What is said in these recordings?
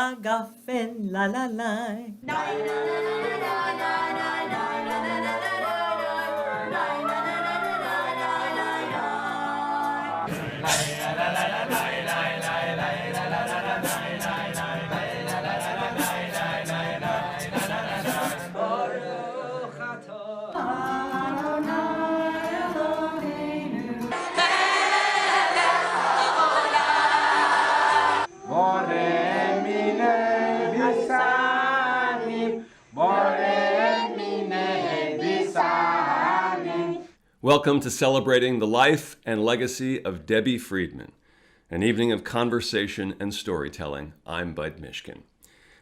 ragamuffin, la la la. Welcome to celebrating the life and legacy of Debbie Friedman, an evening of conversation and storytelling. I'm Budd Mishkin.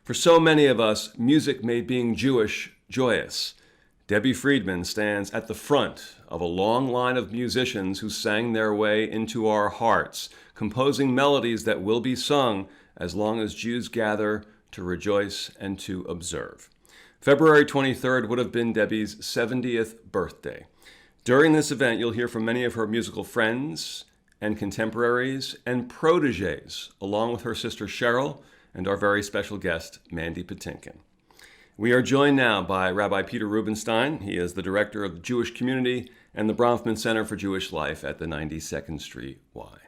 For so many of us, music made being Jewish joyous. Debbie Friedman stands at the front of a long line of musicians who sang their way into our hearts, composing melodies that will be sung as long as Jews gather to rejoice and to observe. February 23rd would have been Debbie's 70th birthday. During this event, you'll hear from many of her musical friends and contemporaries and protégés, along with her sister Cheryl and our very special guest, Mandy Patinkin. We are joined now by Rabbi Peter Rubinstein. He is the director of the Jewish Community and the Bronfman Center for Jewish Life at the 92nd Street Y.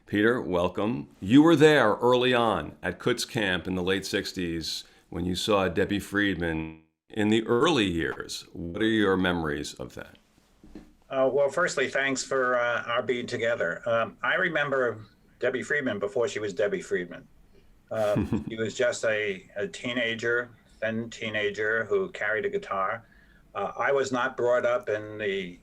Peter, welcome. You were there early on at Kutz Camp in the late 60s when you saw Debbie Friedman in the early years. What are your memories of that? Well, firstly, thanks for our being together. I remember Debbie Friedman before she was Debbie Friedman. She was just a teenager, thin teenager who carried a guitar. I was not brought up in the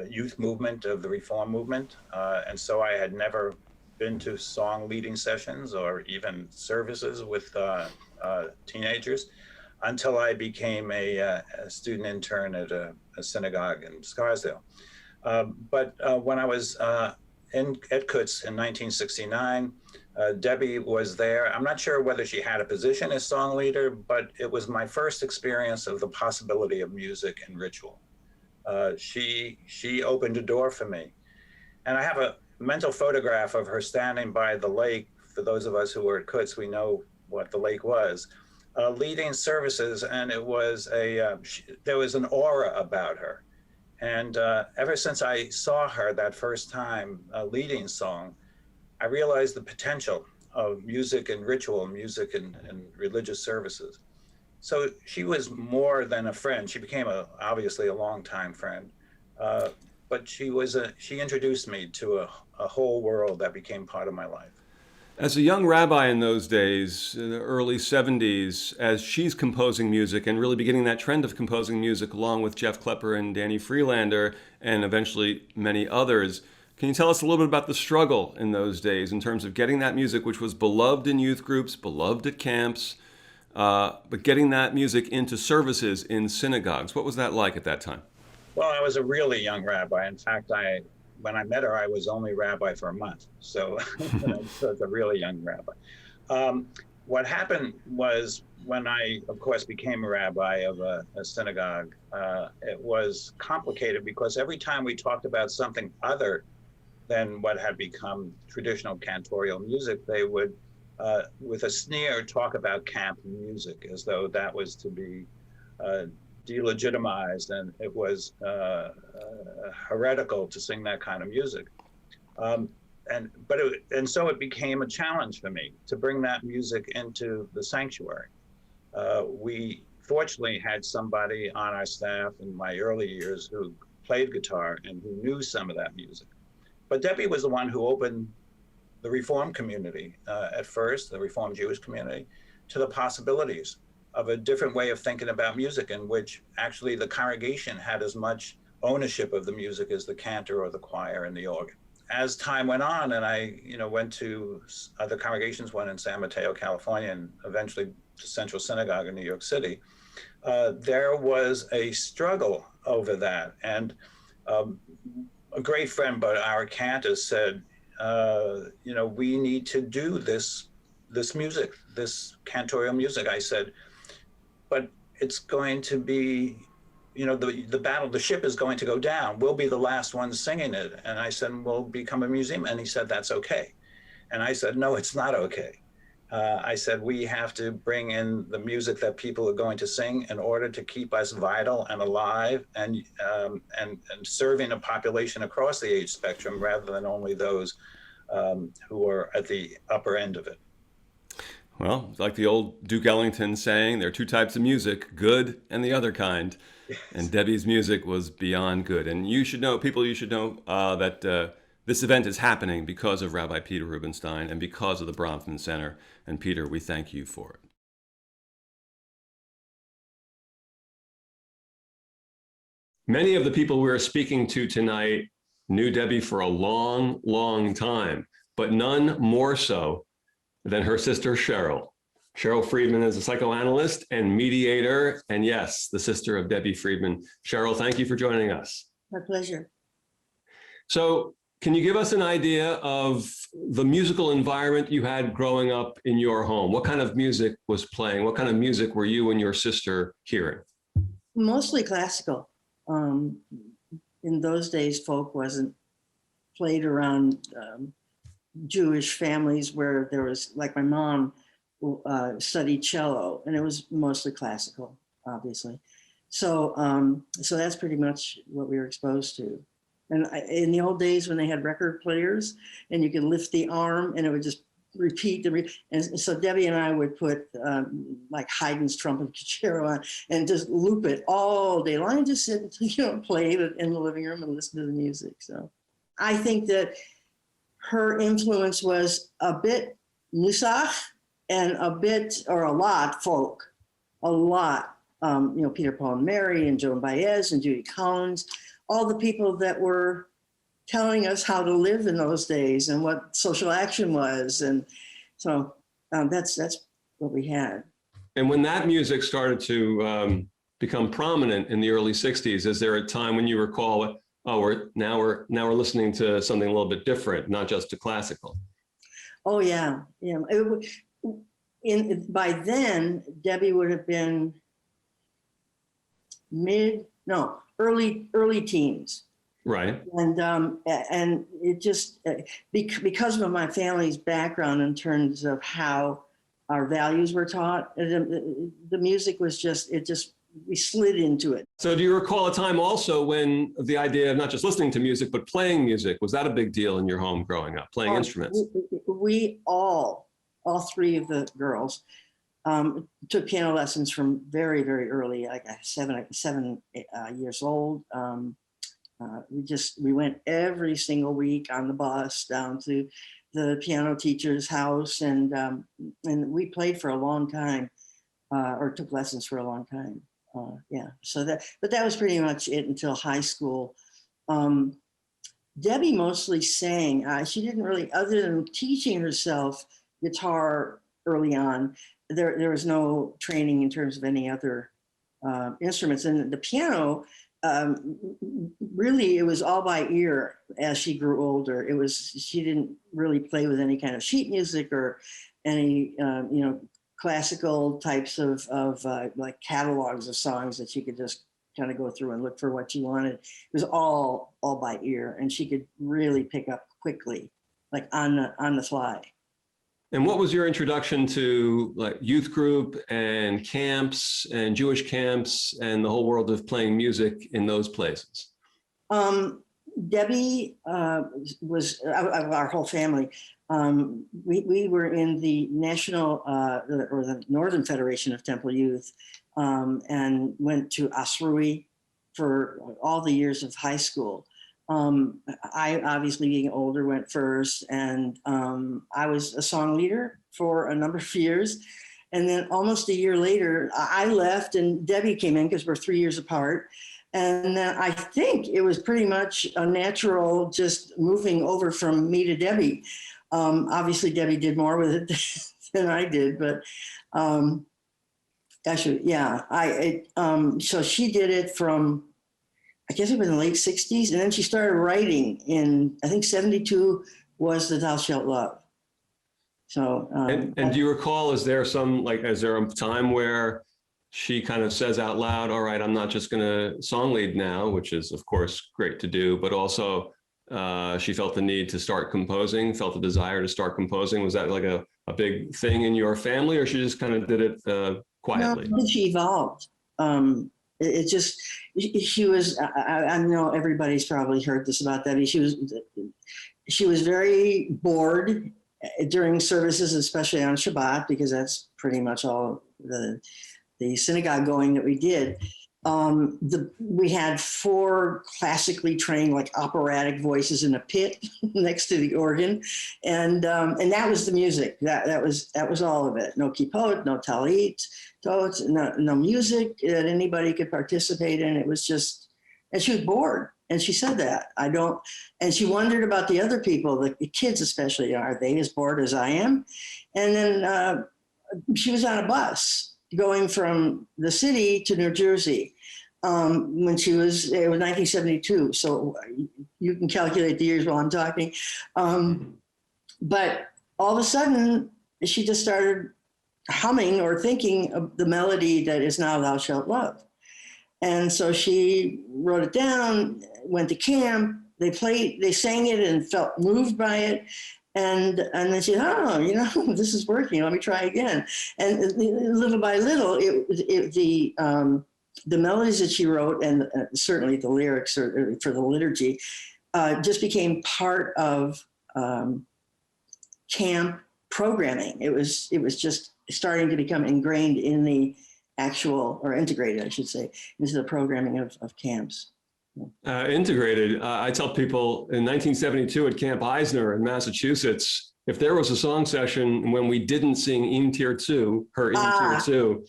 youth movement of the Reform movement, and so I had never been to song leading sessions or even services with teenagers until I became a student intern at a synagogue in Scarsdale. But when I was at Kutz in 1969, Debbie was there. I'm not sure whether she had a position as song leader, but it was my first experience of the possibility of music and ritual. She opened a door for me. And I have a mental photograph of her standing by the lake. For those of us who were at Kutz, we know what the lake was. Leading services, and it was there was an aura about her. And ever since I saw her that first time leading song, I realized the potential of music and ritual, music and religious services. So she was more than a friend. She became obviously a longtime friend, but she introduced me to a whole world that became part of my life. As a young rabbi in those days, in the early 70s, as she's composing music and really beginning that trend of composing music along with Jeff Klepper and Danny Freelander and eventually many others, can you tell us a little bit about the struggle in those days in terms of getting that music, which was beloved in youth groups, beloved at camps, but getting that music into services in synagogues? What was that like at that time? Well, I was a really young rabbi. In fact, when I met her, I was only rabbi for a month. So I was a really young rabbi. What happened was when I, of course, became a rabbi of a synagogue, it was complicated because every time we talked about something other than what had become traditional cantorial music, they would, with a sneer, talk about camp music as though that was to be delegitimized and it was heretical to sing that kind of music. So it became a challenge for me to bring that music into the sanctuary. We fortunately had somebody on our staff in my early years who played guitar and who knew some of that music. But Debbie was the one who opened the Reform community at first, the Reform Jewish community, to the possibilities of a different way of thinking about music in which actually the congregation had as much ownership of the music as the cantor or the choir and the organ. As time went on and I went to other congregations, one in San Mateo, California, and eventually to Central Synagogue in New York City, there was a struggle over that. And a great friend, but our Cantor said, we need to do this music, this cantorial music. I said, but it's going to be, the ship is going to go down. We'll be the last ones singing it. And I said, we'll become a museum. And he said, that's okay. And I said, no, it's not okay. I said, we have to bring in the music that people are going to sing in order to keep us vital and alive and serving a population across the age spectrum rather than only those who are at the upper end of it. Well, like the old Duke Ellington saying, there are two types of music, good and the other kind. And Debbie's music was beyond good. And you should know that this event is happening because of Rabbi Peter Rubinstein and because of the Bronfman Center. And Peter, we thank you for it. Many of the people we are speaking to tonight knew Debbie for a long, long time, but none more so than her sister, Cheryl. Cheryl Friedman is a psychoanalyst and mediator, and yes, the sister of Debbie Friedman. Cheryl, thank you for joining us. My pleasure. So, can you give us an idea of the musical environment you had growing up in your home? What kind of music was playing? What kind of music were you and your sister hearing? Mostly classical. In those days, folk wasn't played around Jewish families where there was, like my mom studied cello, and it was mostly classical, obviously. So that's pretty much what we were exposed to. And in the old days when they had record players and you could lift the arm and it would just repeat. And so Debbie and I would put like Haydn's Trumpet Concerto on and just loop it all day long and just sit and, play it in the living room and listen to the music. So I think that her influence was a bit Musach and a bit, or a lot, folk. A lot. Peter, Paul, and Merri, and Joan Baez, and Judy Collins, all the people that were telling us how to live in those days and what social action was. And so that's what we had. And when that music started to become prominent in the early 60s, is there a time when you recall, we're listening to something a little bit different, not just to classical? Oh yeah. By then, Debbie would have been early teens. Right. And it just, because of my family's background in terms of how our values were taught, the music was we slid into it. So do you recall a time also when the idea of not just listening to music, but playing music, was that a big deal in your home growing up, playing instruments? We all three of the girls took piano lessons from very, very early, like 7 years old. We went every single week on the bus down to the piano teacher's house, and we played for a long time, or took lessons for a long time. But that was pretty much it until high school. Debbie mostly sang. She didn't really, other than teaching herself guitar early on, there was no training in terms of any other instruments. And the piano, really, it was all by ear as she grew older. She didn't really play with any kind of sheet music or any, classical types of like catalogs of songs that she could just kind of go through and look for what she wanted. It was all by ear, and she could really pick up quickly, like on the fly. And what was your introduction to like youth group and camps and Jewish camps and the whole world of playing music in those places? Debbie was, our whole family, we were in the National, or the Northern Federation of Temple Youth, and went to Asrui for all the years of high school. I, obviously being older, went first, and I was a song leader for a number of years. And then almost a year later, I left and Debbie came in because we're 3 years apart. And then I think it was pretty much a natural just moving over from me to Debbie. Obviously, Debbie did more with it than I did, but actually, yeah. So she did it from, I guess it was in the late 60s. And then she started writing in, I think 72 was the Thou Shalt Love. So. And do you recall, is there a time where she kind of says out loud, all right, I'm not just going to song lead now, which is of course great to do, but also she felt the need to start composing, felt the desire to start composing? Was that like a big thing in your family, or she just kind of did it quietly? No, she evolved. It just, she was, I know everybody's probably heard this about Debbie. She was very bored during services, especially on Shabbat, because that's pretty much all the synagogue going that we did. We had 4 classically trained, like operatic voices in a pit next to the organ, and that was the music. That was all of it. No kippot, no talit, no music that anybody could participate in. It was just, and she was bored, and she said that. And she wondered about the other people, the kids especially. Are they as bored as I am? And then she was on a bus going from the city to New Jersey when it was 1972. So you can calculate the years while I'm talking. But all of a sudden, she just started humming or thinking of the melody that is now Thou Shalt Love. And so she wrote it down, went to camp, they sang it and felt moved by it. And then she said, oh, this is working. Let me try again. And little by little, the melodies that she wrote, and certainly the lyrics for the liturgy, just became part of camp programming. It was just starting to become ingrained in the actual, or integrated, I should say, into the programming of camps. Integrated. I tell people in 1972 at Camp Eisner in Massachusetts, if there was a song session when we didn't sing Im Tir 2, her Im Tir 2,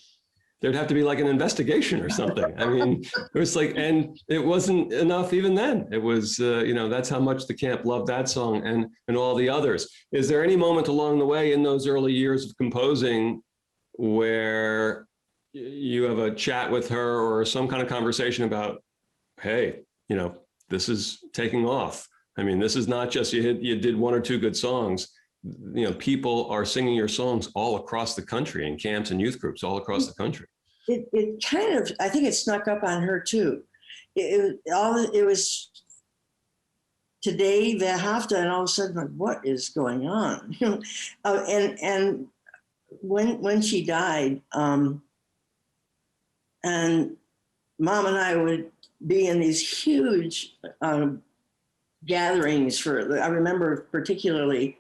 there'd have to be like an investigation or something. I mean, it was like, and it wasn't enough even then. It was, that's how much the camp loved that song and all the others. Is there any moment along the way in those early years of composing where you have a chat with her or some kind of conversation about, hey, this is taking off. I mean, this is not just you did 1 or 2 good songs. People are singing your songs all across the country in camps and youth groups all across the country. It kind of, I think it snuck up on her too. It was today Vehafta, and all of a sudden, like, what is going on? And when she died, and Mom and I would be in these huge gatherings I remember particularly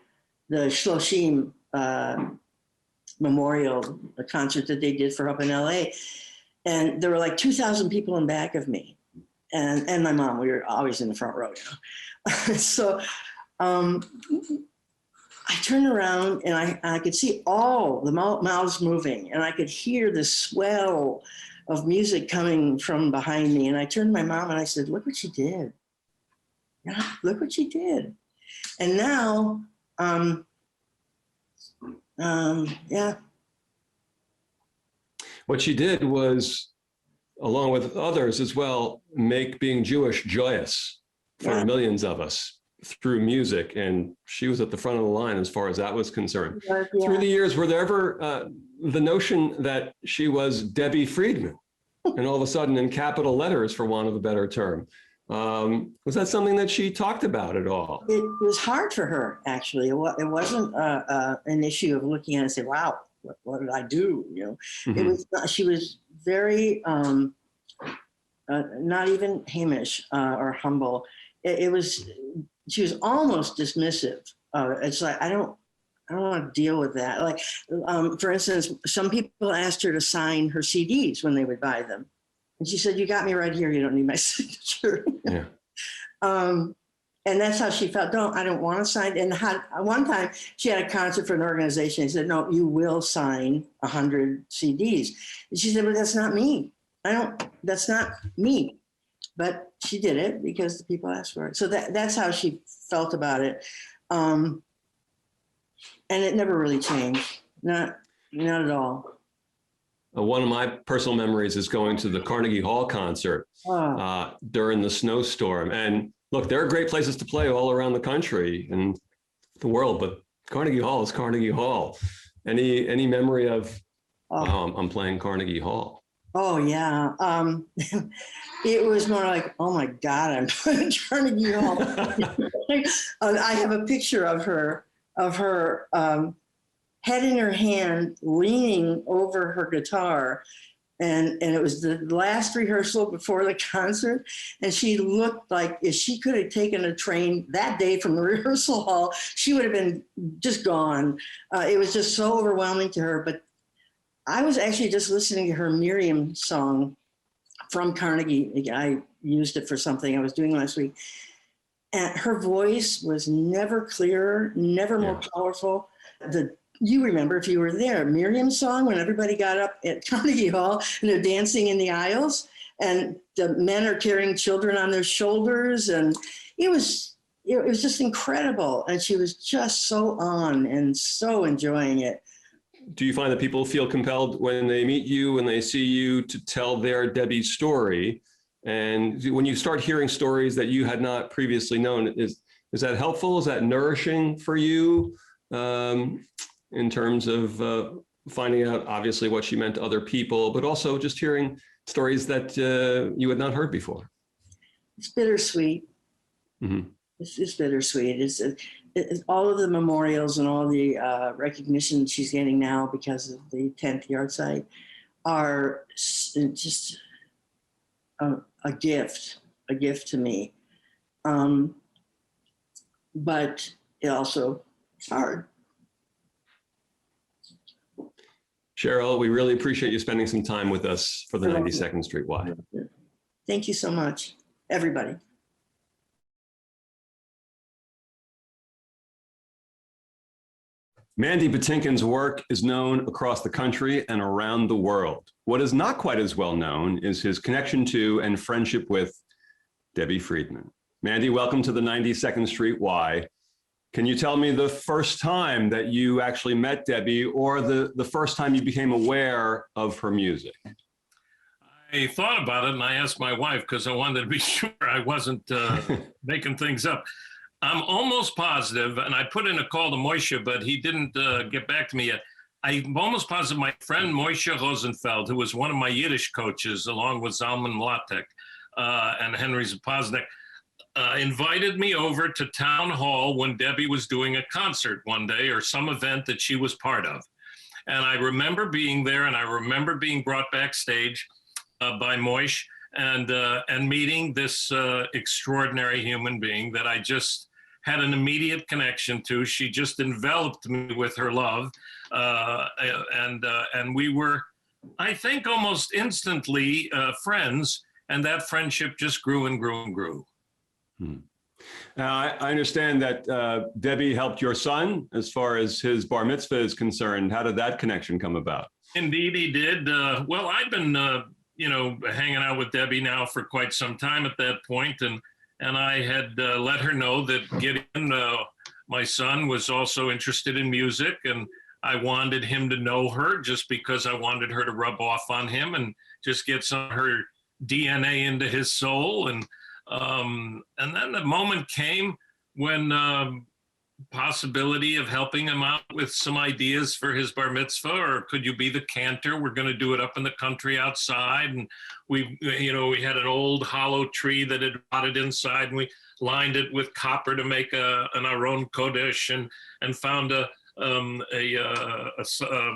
the Shloshim memorial, the concert that they did for up in LA. And there were like 2,000 people in back of me. And my mom, we were always in the front row, So I turned around and I could see all the mouths moving, and I could hear the swell of music coming from behind me. And I turned to my mom and I said, look what she did. Yeah, look what she did. And now, What she did was, along with others as well, make being Jewish joyous for millions of us through music. And she was at the front of the line as far as that was concerned. Yeah. Through the years, were there ever the notion that she was Debbie Friedman, and all of a sudden in capital letters, for want of a better term? Was that something that she talked about at all? It was hard for her, actually. It wasn't an issue of looking at it and say, wow, what did I do? Mm-hmm. It was. She was very not even Hamish or humble. She was almost dismissive. It's like, I don't want to deal with that. Like, for instance, some people asked her to sign her CDs when they would buy them. And she said, you got me right here. You don't need my signature. Yeah. And that's how she felt. I don't want to sign. And one time she had a concert for an organization. He said, no, you will sign 100 CDs. And she said, but that's not me. That's not me. But she did it because the people asked for it. So that's how she felt about it. And it never really changed. Not at all. One of my personal memories is going to the Carnegie Hall concert during the snowstorm. And look, there are great places to play all around the country and the world, but Carnegie Hall is Carnegie Hall. Any memory of, wow, I'm playing Carnegie Hall? Oh yeah. It was more like, oh my God, I'm going to Carnegie Hall. I have a picture of her head in her hand, leaning over her guitar. And it was the last rehearsal before the concert. And she looked like if she could have taken a train that day from the rehearsal hall, she would have been just gone. It was just so overwhelming to her. But I was actually just listening to her Miriam song from Carnegie. I used it for something I was doing last week. And her voice was never clearer, never more powerful. You remember, if you were there, Miriam's song when everybody got up at Carnegie Hall and they're dancing in the aisles and the men are carrying children on their shoulders. And it was just incredible. And she was just so on and so enjoying it. Do you find that people feel compelled when they meet you, when they see you, to tell their Debbie story? And when you start hearing stories that you had not previously known, is that helpful? Is that nourishing for you in terms of finding out, obviously, what she meant to other people, but also just hearing stories that you had not heard before? It's bittersweet. Mm-hmm. It's bittersweet. It's all of the memorials and all the recognition she's getting now because of the 10th yard site are just a gift to me. But it also is hard. Cheryl, we really appreciate you spending some time with us for the 92nd Street Y. Thank you so much, everybody. Mandy Patinkin's work is known across the country and around the world. What is not quite as well known is his connection to and friendship with Debbie Friedman. Mandy, welcome to the 92nd Street Y. Can you tell me the first time that you actually met Debbie, or the first time you became aware of her music? I thought about it and I asked my wife because I wanted to be sure I wasn't making things up. I'm almost positive, and I put in a call to Moshe, but he didn't get back to me yet. I'm almost positive my friend Moshe Rosenfeld, who was one of my Yiddish coaches, along with Zalman Latek and Henry Zapoznik, invited me over to Town Hall when Debbie was doing a concert one day or some event that she was part of. And I remember being there, and I remember being brought backstage by Moshe and meeting this extraordinary human being that I just had an immediate connection to. She just enveloped me with her love. And we were, I think, almost instantly friends. And that friendship just grew and grew and grew. Now, I understand that Debbie helped your son as far as his bar mitzvah is concerned. How did that connection come about? Indeed, he did. Well, I'd been, hanging out with Debbie now for quite some time at that point, and I had let her know that Gideon, my son, was also interested in music, and I wanted him to know her just because I wanted her to rub off on him and just get some of her DNA into his soul. And then the moment came when possibility of helping him out with some ideas for his bar mitzvah, or could you be the cantor? We're going to do it up in the country outside. And we had an old hollow tree that had rotted inside, and we lined it with copper to make an Aron Kodesh, and found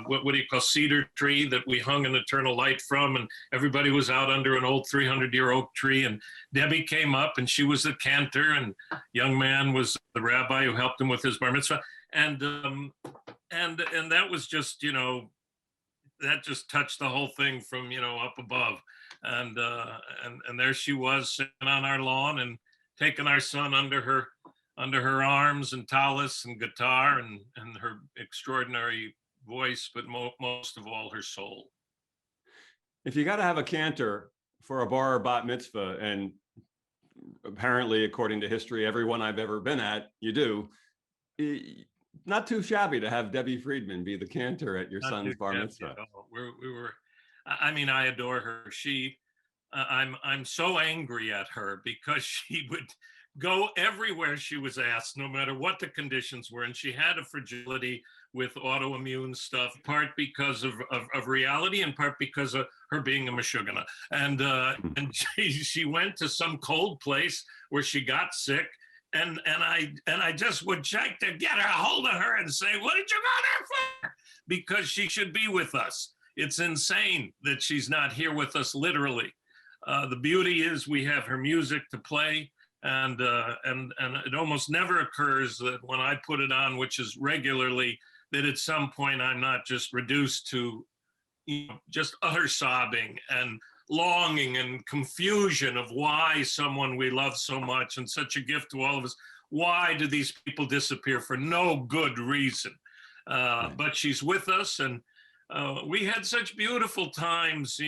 what do you call, cedar tree that we hung an eternal light from, and everybody was out under an old 300-year oak tree. And Debbie came up, and she was the cantor, and young man was the rabbi who helped him with his bar mitzvah. And that was just, that just touched the whole thing from, up above. And there she was sitting on our lawn and taking our son under her arms, and tallis and guitar, and her extraordinary voice, but most of all, her soul. If you got to have a cantor for a bar or bat mitzvah, and apparently, according to history, everyone I've ever been at, you do, not too shabby to have Debbie Friedman be the cantor at your son's bar mitzvah. I adore her. I'm so angry at her because she would go everywhere she was asked, no matter what the conditions were. And she had a fragility with autoimmune stuff, part because of reality and part because of her being a Meshuggah. And she went to some cold place where she got sick. And I just would check to get a hold of her and say, what did you go there for? Because she should be with us. It's insane that she's not here with us literally. The beauty is we have her music to play. And it almost never occurs that when I put it on, which is regularly, that at some point I'm not just reduced to just utter sobbing and longing and confusion of why someone we love so much and such a gift to all of us, why do these people disappear for no good reason? But she's with us, and we had such beautiful times,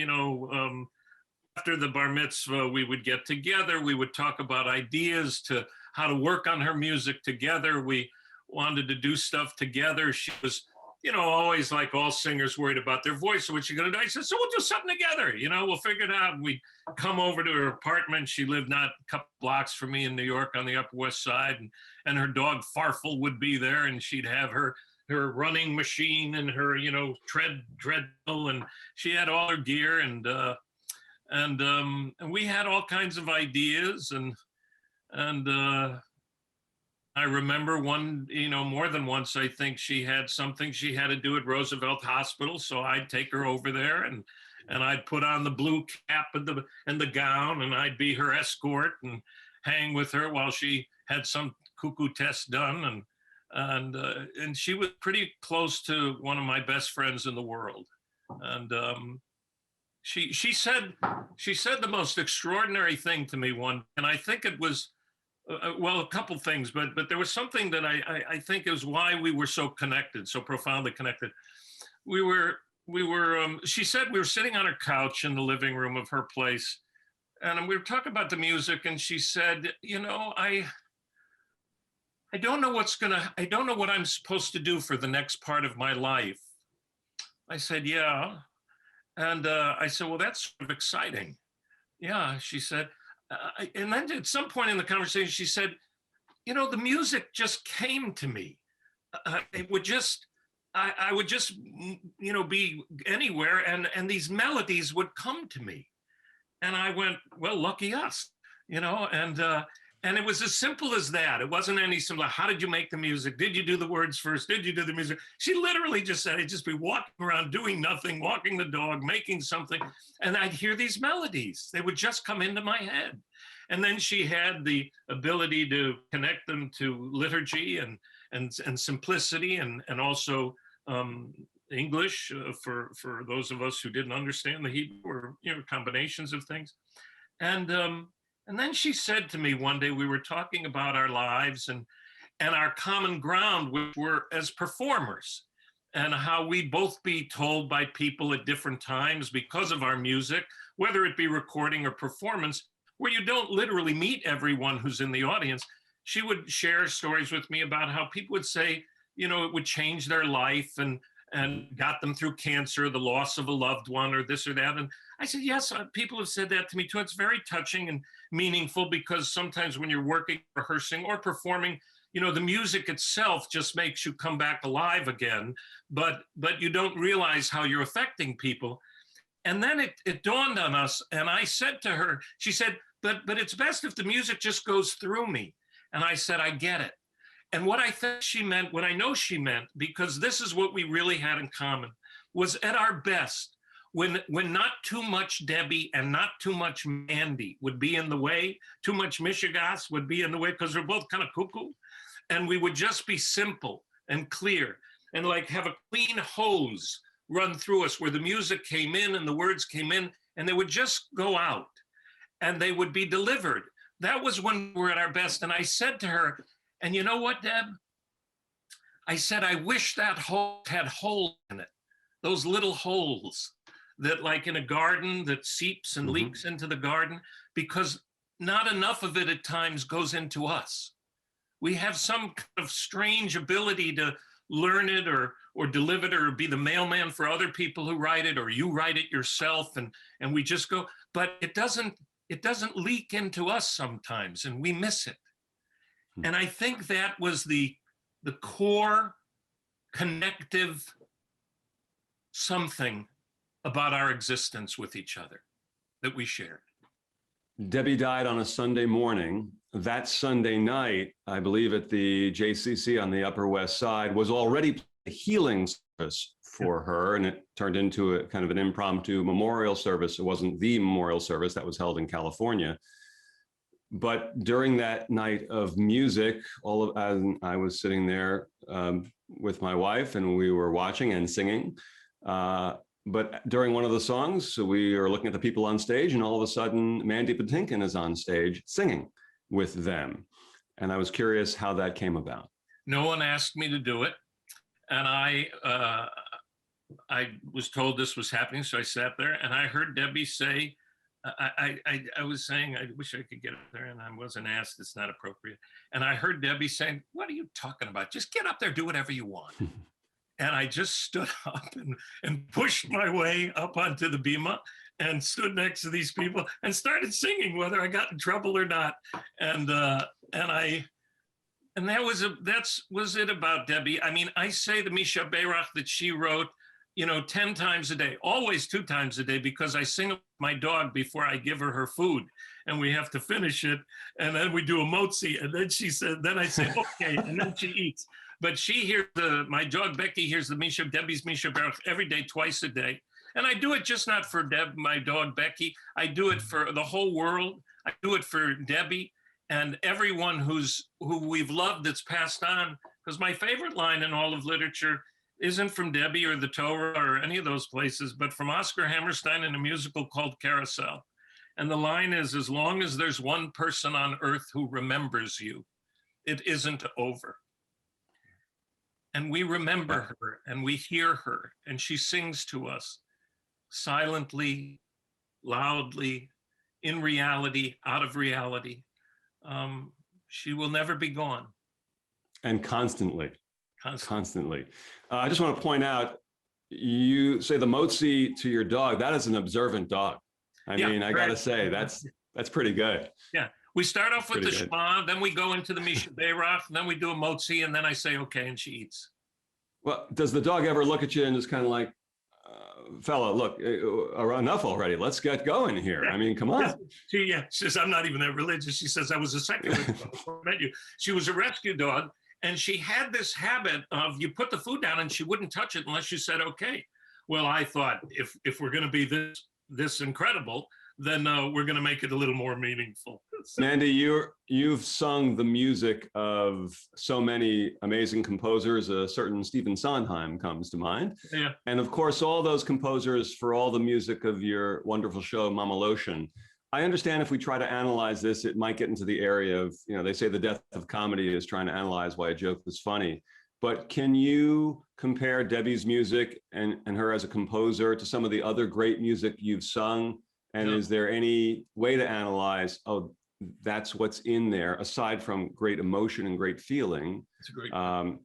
after the bar mitzvah, we would get together, we would talk about ideas to how to work on her music together. We wanted to do stuff together. She was, always like all singers worried about their voice. So what's she gonna do? I said, so we'll do something together, we'll figure it out. We'd come over to her apartment. She lived not a couple blocks from me in New York on the Upper West Side, and her dog Farfel would be there, and she'd have her running machine and her, treadmill, and she had all her gear, and we had all kinds of ideas, and I remember more than once, I think she had something she had to do at Roosevelt Hospital, so I'd take her over there, and I'd put on the blue cap and the gown, and I'd be her escort and hang with her while she had some cuckoo test done, and she was pretty close to one of my best friends in the world, and she said the most extraordinary thing to me one, and I think it was, a couple things, but there was something that I think is why we were so connected, so profoundly connected. She said we were sitting on her couch in the living room of her place, and we were talking about the music, and she said, I don't know what I'm supposed to do for the next part of my life. I said, yeah. And I said, well, that's sort of exciting. Yeah, she said. And then at some point in the conversation, she said, the music just came to me. I would just, be anywhere, and these melodies would come to me. And I went, well, lucky us, and it was as simple as that. It wasn't any simple, how did you make the music? Did you do the words first? Did you do the music? She literally just said, I'd just be walking around doing nothing, walking the dog, making something, and I'd hear these melodies. They would just come into my head. And then she had the ability to connect them to liturgy and simplicity, and also English for those of us who didn't understand the Hebrew, or combinations of things. And then she said to me one day, we were talking about our lives and our common ground, which were as performers, and how we'd both be told by people at different times because of our music, whether it be recording or performance, where you don't literally meet everyone who's in the audience. She would share stories with me about how people would say, it would change their life and got them through cancer, the loss of a loved one, or this or that. And I said, yes, people have said that to me too. It's very touching and meaningful, because sometimes when you're working, rehearsing, or performing, the music itself just makes you come back alive again, but you don't realize how you're affecting people. And then it dawned on us, and I said to her, she said, but it's best if the music just goes through me. And I said, I get it. And what I think she meant, what I know she meant, because this is what we really had in common, was at our best, when not too much Debbie and not too much Mandy would be in the way, too much Mishigas would be in the way, because we're both kind of cuckoo, and we would just be simple and clear, and like have a clean hose run through us where the music came in and the words came in, and they would just go out and they would be delivered. That was when we were at our best. And I said to her, and you know what, Deb? I said, I wish that hole had holes in it, those little holes that, like in a garden, that seeps and leaks into the garden, because not enough of it at times goes into us. We have some kind of strange ability to learn it or deliver it, or be the mailman for other people who write it, or you write it yourself, and we just go, but it doesn't leak into us sometimes, and we miss it. And I think that was the core connective something about our existence with each other that we shared. Debbie died on a Sunday morning. That Sunday night, I believe at the JCC on the Upper West Side, was already a healing service for her, and it turned into a kind of an impromptu memorial service. It wasn't the memorial service that was held in California. But during that night of music, I was sitting there with my wife, and we were watching and singing. But during one of the songs, so we were looking at the people on stage, and all of a sudden, Mandy Patinkin is on stage singing with them. And I was curious how that came about. No one asked me to do it. And I was told this was happening, so I sat there, and I heard Debbie say, I was saying, I wish I could get up there, and I wasn't asked, it's not appropriate. And I heard Debbie saying, what are you talking about? Just get up there, do whatever you want. And I just stood up and pushed my way up onto the bima and stood next to these people and started singing, whether I got in trouble or not. And that was it about Debbie. I mean, I say the Misha Berach that she wrote, 10 times a day, always 2 times a day, because I sing with my dog before I give her food, and we have to finish it. And then we do a motzi, and then then I say, okay, and then she eats. But she hears my dog Becky hears Debbie's Misha Berach every day, twice a day. And I do it just not for my dog Becky. I do it for the whole world. I do it for Debbie and everyone who we've loved that's passed on. Because my favorite line in all of literature isn't from Debbie or the Torah or any of those places, but from Oscar Hammerstein in a musical called Carousel. And the line is, as long as there's one person on earth who remembers you, it isn't over. And we remember her, and we hear her, and she sings to us silently, loudly, in reality, out of reality. She will never be gone. And constantly. I just want to point out, you say the motzi to your dog. That is an observant dog. I mean, I got to say, that's pretty good. Yeah. We start off with the Shema, then we go into the Misha Berach, then we do a motzi, and then I say, okay, and she eats. Well, does the dog ever look at you and just kind of like, fella, look, enough already. Let's get going here. I mean, come on. She says, I'm not even that religious. She says, I was a secular dog before I met you. She was a rescue dog, and she had this habit of you put the food down and she wouldn't touch it unless you said, okay. Well, I thought if we're going to be this incredible, then we're going to make it a little more meaningful. Mandy, you've sung the music of so many amazing composers. A certain Stephen Sondheim comes to mind. Yeah. And of course, all those composers for all the music of your wonderful show, Mama Lotion. I understand if we try to analyze this, it might get into the area of, they say the death of comedy is trying to analyze why a joke was funny. But can you compare Debbie's music and her as a composer to some of the other great music you've sung? And is there any way to analyze, that's what's in there, aside from great emotion and great feeling? That's a great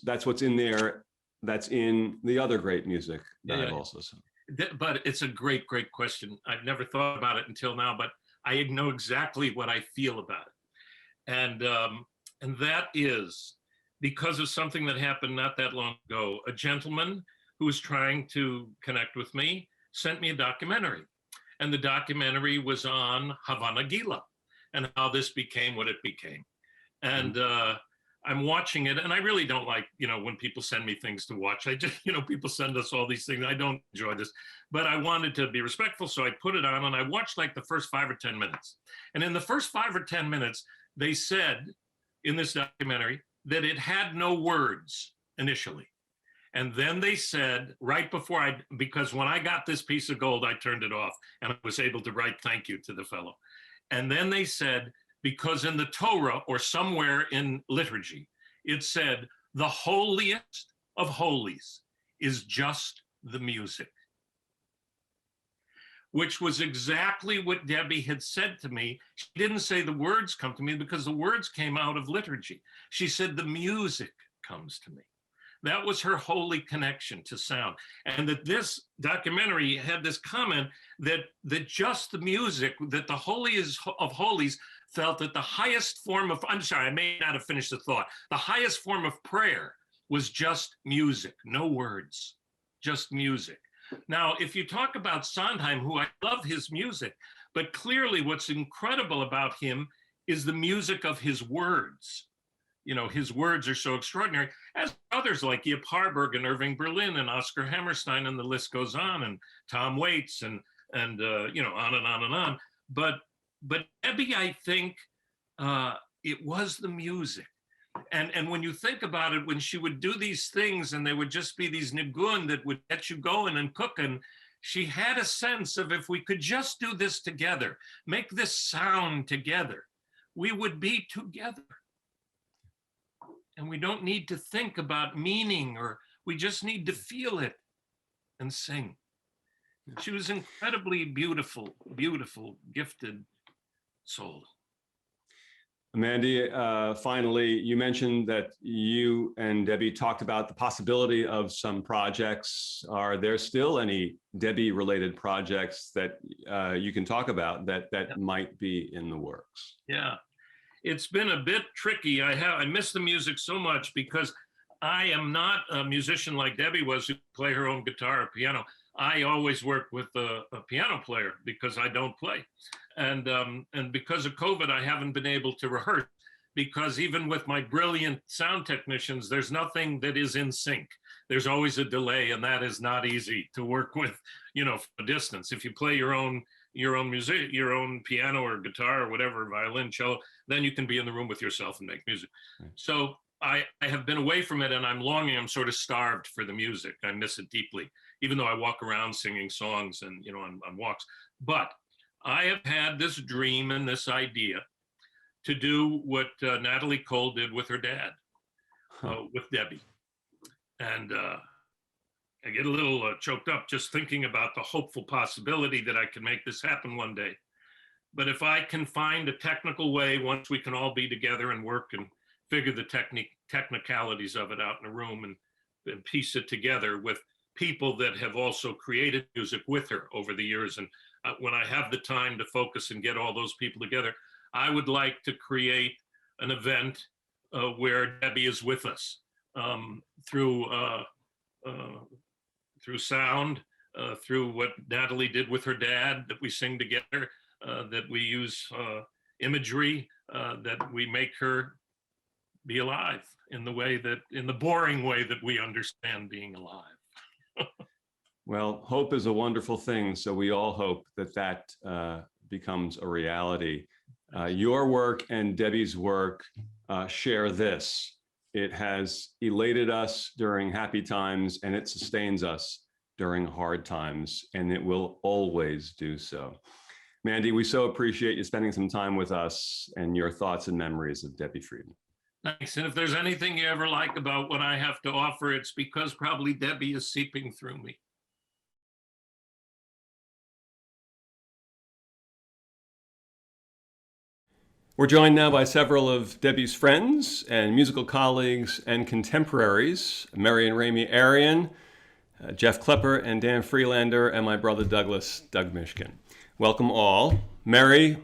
that's what's in there, that's in the other great music that I've also sung. But it's a great, great question. I've never thought about it until now, but I know exactly what I feel about it. And that is because of something that happened not that long ago. A gentleman who was trying to connect with me sent me a documentary. And the documentary was on Havana Gila and how this became what it became. And I'm watching it, and I really don't like, when people send me things to watch. I just, people send us all these things. I don't enjoy this, but I wanted to be respectful, so I put it on, and I watched like the first 5 or 10 minutes. And in the first 5 or 10 minutes, they said in this documentary that it had no words initially. And then they said, right before because when I got this piece of gold, I turned it off and I was able to write thank you to the fellow. And then they said, because in the Torah or somewhere in liturgy, it said, the holiest of holies is just the music. Which was exactly what Debbie had said to me. She didn't say the words come to me because the words came out of liturgy. She said the music comes to me. That was her holy connection to sound. And that this documentary had this comment that just the music, that the holiest of holies felt that the highest form of, I'm sorry, I may not have finished the thought. The highest form of prayer was just music, no words, just music. Now, if you talk about Sondheim, who I love his music, but clearly what's incredible about him is the music of his words. You know, his words are so extraordinary, as others like Yip Harburg and Irving Berlin and Oscar Hammerstein, and the list goes on, and Tom Waits, and you know, on and on and on. But Debbie, I think it was the music. And when you think about it, when she would do these things and they would just be these nigun that would get you going and cooking, she had a sense of, if we could just do this together, make this sound together, we would be together. And we don't need to think about meaning, or we just need to feel it and sing. She was incredibly beautiful, beautiful, gifted soul. Mandy, finally, you mentioned that you and Debbie talked about the possibility of some projects. Are there still any Debbie-related projects that you can talk about that might be in the works? Yeah, it's been a bit tricky. I miss the music so much because I am not a musician like Debbie was, who play her own guitar or piano. I always work with a piano player because I don't play. And because of COVID, I haven't been able to rehearse, because even with my brilliant sound technicians, there's nothing that is in sync. There's always a delay, and that is not easy to work with, you know, from a distance. If you play your own music, your own piano or guitar or whatever, violin, cello, then you can be in the room with yourself and make music. Right. So I have been away from it, and I'm longing. I'm sort of starved for the music. I miss it deeply, even though I walk around singing songs and, you know, on walks. But I have had this dream and this idea to do what Natalie Cole did with her dad, with Debbie. And I get a little choked up just thinking about the hopeful possibility that I can make this happen one day. But if I can find a technical way, once we can all be together and work and figure the technicalities of it out in a room and piece it together with people that have also created music with her over the years. And when I have the time to focus and get all those people together, I would like to create an event where Debbie is with us through sound, through what Natalie did with her dad, that we sing together, that we use imagery, that we make her be alive in the boring way that we understand being alive. Well, hope is a wonderful thing, so we all hope that becomes a reality. Your work and Debbie's work share this. It has elated us during happy times, and it sustains us during hard times, and it will always do so. Mandy, we so appreciate you spending some time with us and your thoughts and memories of Debbie Friedman. Thanks. And if there's anything you ever like about what I have to offer, it's because probably Debbie is seeping through me. We're joined now by several of Debbie's friends and musical colleagues and contemporaries, Merri and Ramie Arian, Jeff Klepper and Dan Freelander, and my brother Douglas, Doug Mishkin. Welcome all. Merri,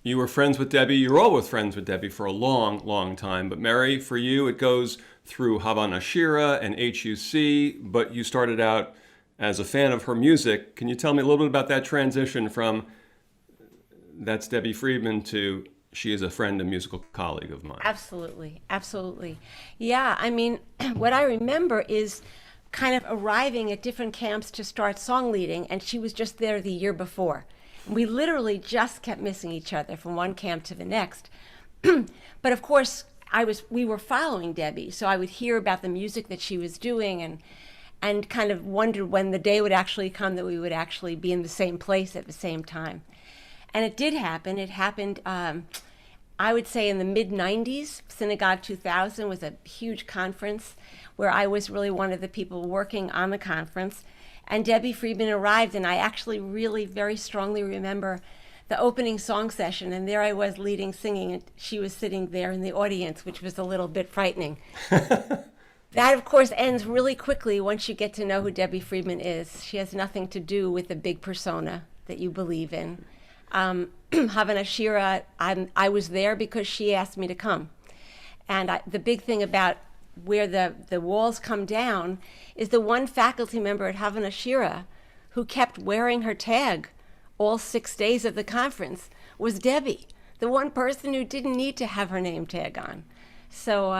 you were friends with Debbie. You're all with friends with Debbie for a long, long time. But Merri, for you, it goes through Havana Shira and HUC, but you started out as a fan of her music. Can you tell me a little bit about that transition from that's Debbie Friedman to she is a friend and musical colleague of mine? Absolutely. Absolutely. Yeah. I mean, what I remember is kind of arriving at different camps to start song leading, and she was just there the year before. We literally just kept missing each other from one camp to the next. But of course, we were following Debbie, so I would hear about the music that she was doing and kind of wondered when the day would actually come that we would actually be in the same place at the same time. And it did happen. It happened, I would say, in the mid-90s. Synagogue 2000 was a huge conference where I was really one of the people working on the conference. And Debbie Friedman arrived, and I actually really very strongly remember the opening song session, and there I was leading, singing, and she was sitting there in the audience, which was a little bit frightening. That, of course, ends really quickly once you get to know who Debbie Friedman is. She has nothing to do with the big persona that you believe in. Havana Shira, I was there because she asked me to come. And the big thing about where the walls come down is the one faculty member at Havana Shira who kept wearing her tag all 6 days of the conference was Debbie, the one person who didn't need to have her name tag on. So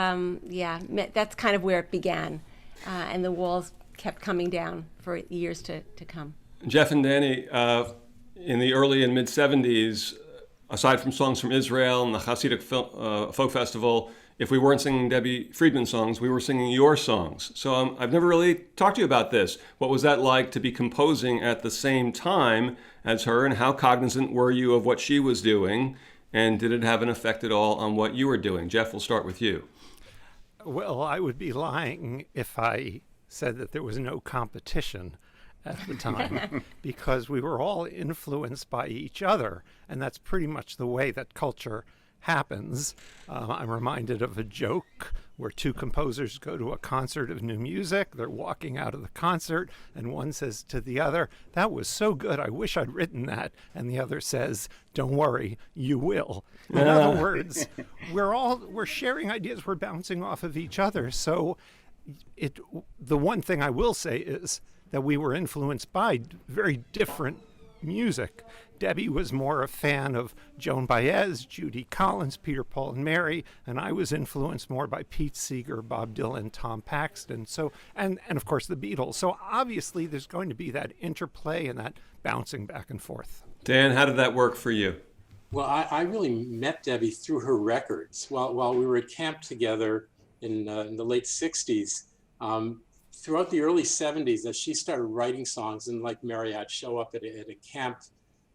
that's kind of where it began, and the walls kept coming down for years to come. Jeff and Danny, in the early and mid 70s, aside from songs from Israel and the Hasidic Folk Festival, if we weren't singing Debbie Friedman songs, we were singing your songs. So I've never really talked to you about this. What was that like to be composing at the same time as her, and how cognizant were you of what she was doing? And did it have an effect at all on what you were doing? Jeff, we'll start with you. Well, I would be lying if I said that there was no competition at the time, because we were all influenced by each other. And that's pretty much the way that culture happens. I'm reminded of a joke where two composers go to a concert of new music. They're walking out of the concert, and one says to the other, "That was so good, I wish I'd written that." And the other says, "Don't worry, you will." In other words, we're sharing ideas, we're bouncing off of each other. So the one thing I will say is that we were influenced by very different music. Debbie was more a fan of Joan Baez, Judy Collins, Peter, Paul, and Merri, and I was influenced more by Pete Seeger, Bob Dylan, Tom Paxton, and of course the Beatles. So obviously there's going to be that interplay and that bouncing back and forth. Dan, how did that work for you? Well, I really met Debbie through her records. While we were at camp together in the late 60s, throughout the early 70s, as she started writing songs, and like Merri, I'd show up at a camp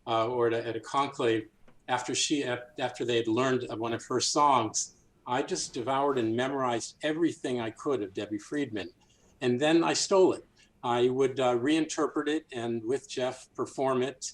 or at a conclave after they had learned one of her songs. I just devoured and memorized everything I could of Debbie Friedman. And then I stole it. I would reinterpret it and with Jeff perform it.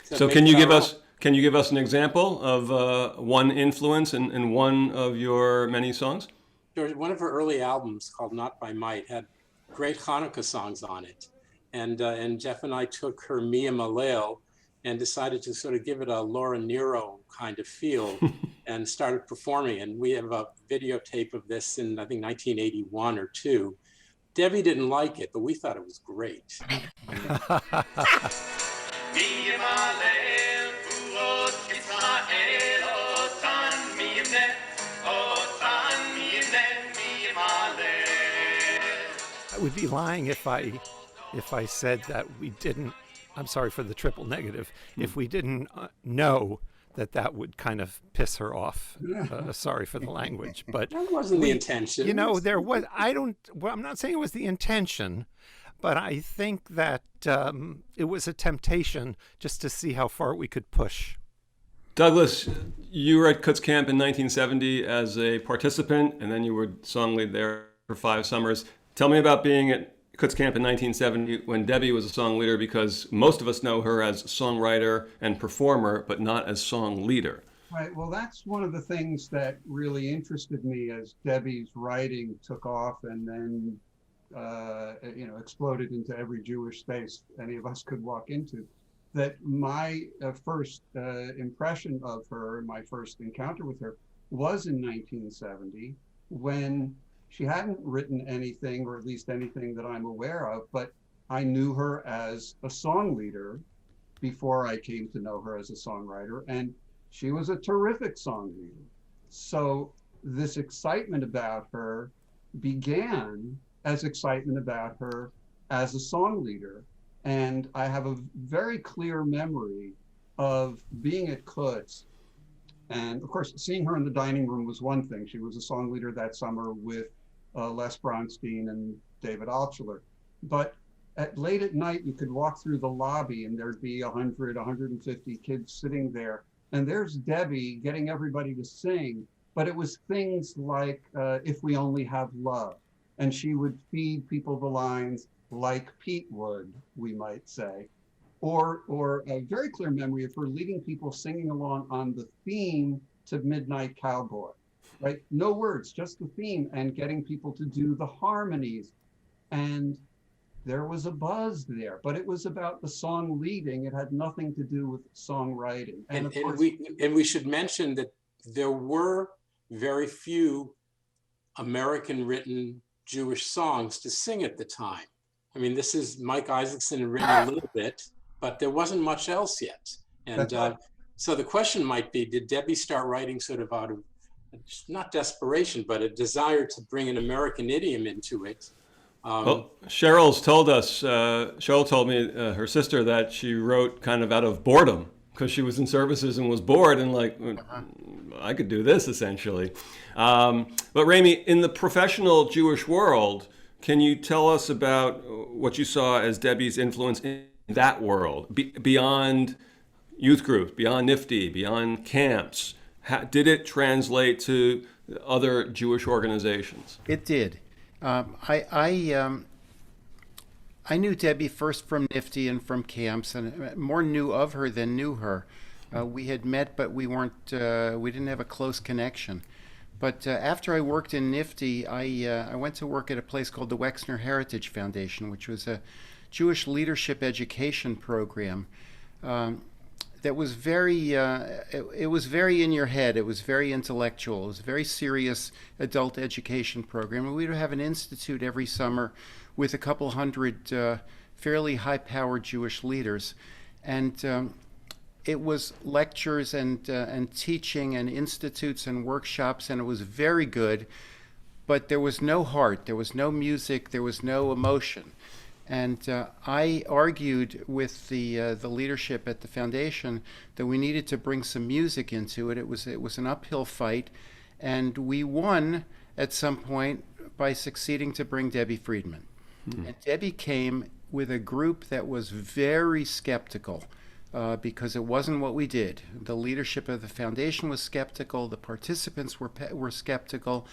So can you give us an example of one influence in one of your many songs? One of her early albums called Not by Might had great Hanukkah songs on it. And Jeff and I took her Mia Malel and decided to sort of give it a Laura Nyro kind of feel and started performing. And we have a videotape of this in, I think, 1981 or 2. Debbie didn't like it, but we thought it was great. I would be lying if I said that we didn't, I'm sorry for the triple negative, if we didn't know that would kind of piss her off. Sorry for the language, but that wasn't the intention. You know, I'm not saying it was the intention, but I think that it was a temptation just to see how far we could push. Douglas, you were at Kutz Camp in 1970 as a participant, and then you were song lead there for 5 summers. Tell me about being at Kutz Camp in 1970 when Debbie was a song leader, because most of us know her as songwriter and performer, but not as song leader. Right. Well, that's one of the things that really interested me as Debbie's writing took off and then, exploded into every Jewish space any of us could walk into. That my first impression of her, my first encounter with her, was in 1970 when she hadn't written anything, or at least anything that I'm aware of, but I knew her as a song leader before I came to know her as a songwriter, and she was a terrific song leader. So this excitement about her began as excitement about her as a song leader. And I have a very clear memory of being at Kutz. And of course, seeing her in the dining room was one thing. She was a song leader that summer with Les Bronstein and David Altshuler. But late at night, you could walk through the lobby and there'd be 100, 150 kids sitting there. And there's Debbie getting everybody to sing. But it was things like, If We Only Have Love. And she would feed people the lines like Pete would, we might say. Or a very clear memory of her leading people singing along on the theme to Midnight Cowboy, right? No words, just the theme, and getting people to do the harmonies. And there was a buzz there, but it was about the song leading. It had nothing to do with songwriting. And we should mention that there were very few American written Jewish songs to sing at the time. I mean, this is Mike Isaacson had written a little bit, but there wasn't much else yet. And so the question might be, did Debbie start writing sort of out of, not desperation, but a desire to bring an American idiom into it? Well, Cheryl's told us, Cheryl told me, her sister, that she wrote kind of out of boredom because she was in services and was bored and like, I could do this essentially. But Ramie, in the professional Jewish world, can you tell us about what you saw as Debbie's influence in that world, beyond youth groups, beyond NIFTY, beyond camps? Did it translate to other Jewish organizations? It did. I knew Debbie first from NIFTY and from camps, and more knew of her than knew her. We had met, but we didn't have a close connection. But after I worked in NIFTY, I went to work at a place called the Wexner Heritage Foundation, which was a Jewish leadership education program that was it was very in your head. It was very intellectual. It was a very serious adult education program. And we would have an institute every summer with a couple hundred fairly high-powered Jewish leaders. And it was lectures and teaching and institutes and workshops, and it was very good, but there was no heart, there was no music, there was no emotion. And I argued with the leadership at the foundation that we needed to bring some music into it. It was an uphill fight, and we won at some point by succeeding to bring Debbie Friedman. And Debbie came with a group that was very skeptical. Because it wasn't what we did. The leadership of the foundation was skeptical. The participants were skeptical,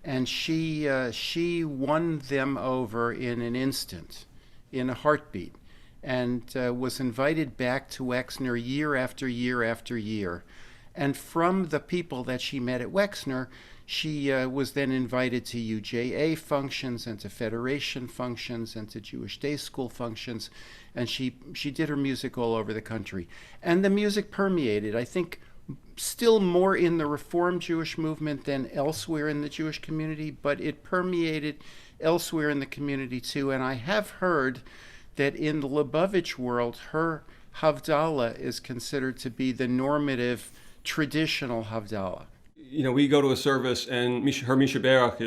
and she won them over in an instant, in a heartbeat, and was invited back to Wexner year after year after year. And from the people that she met at Wexner, she was then invited to UJA functions and to Federation functions and to Jewish Day School functions. And she did her music all over the country. And the music permeated, I think, still more in the Reform Jewish movement than elsewhere in the Jewish community, but it permeated elsewhere in the community too. And I have heard that in the Lubavitch world, her Havdalah is considered to be the normative, traditional Havdalah. You know, we go to a service and her Misha Berach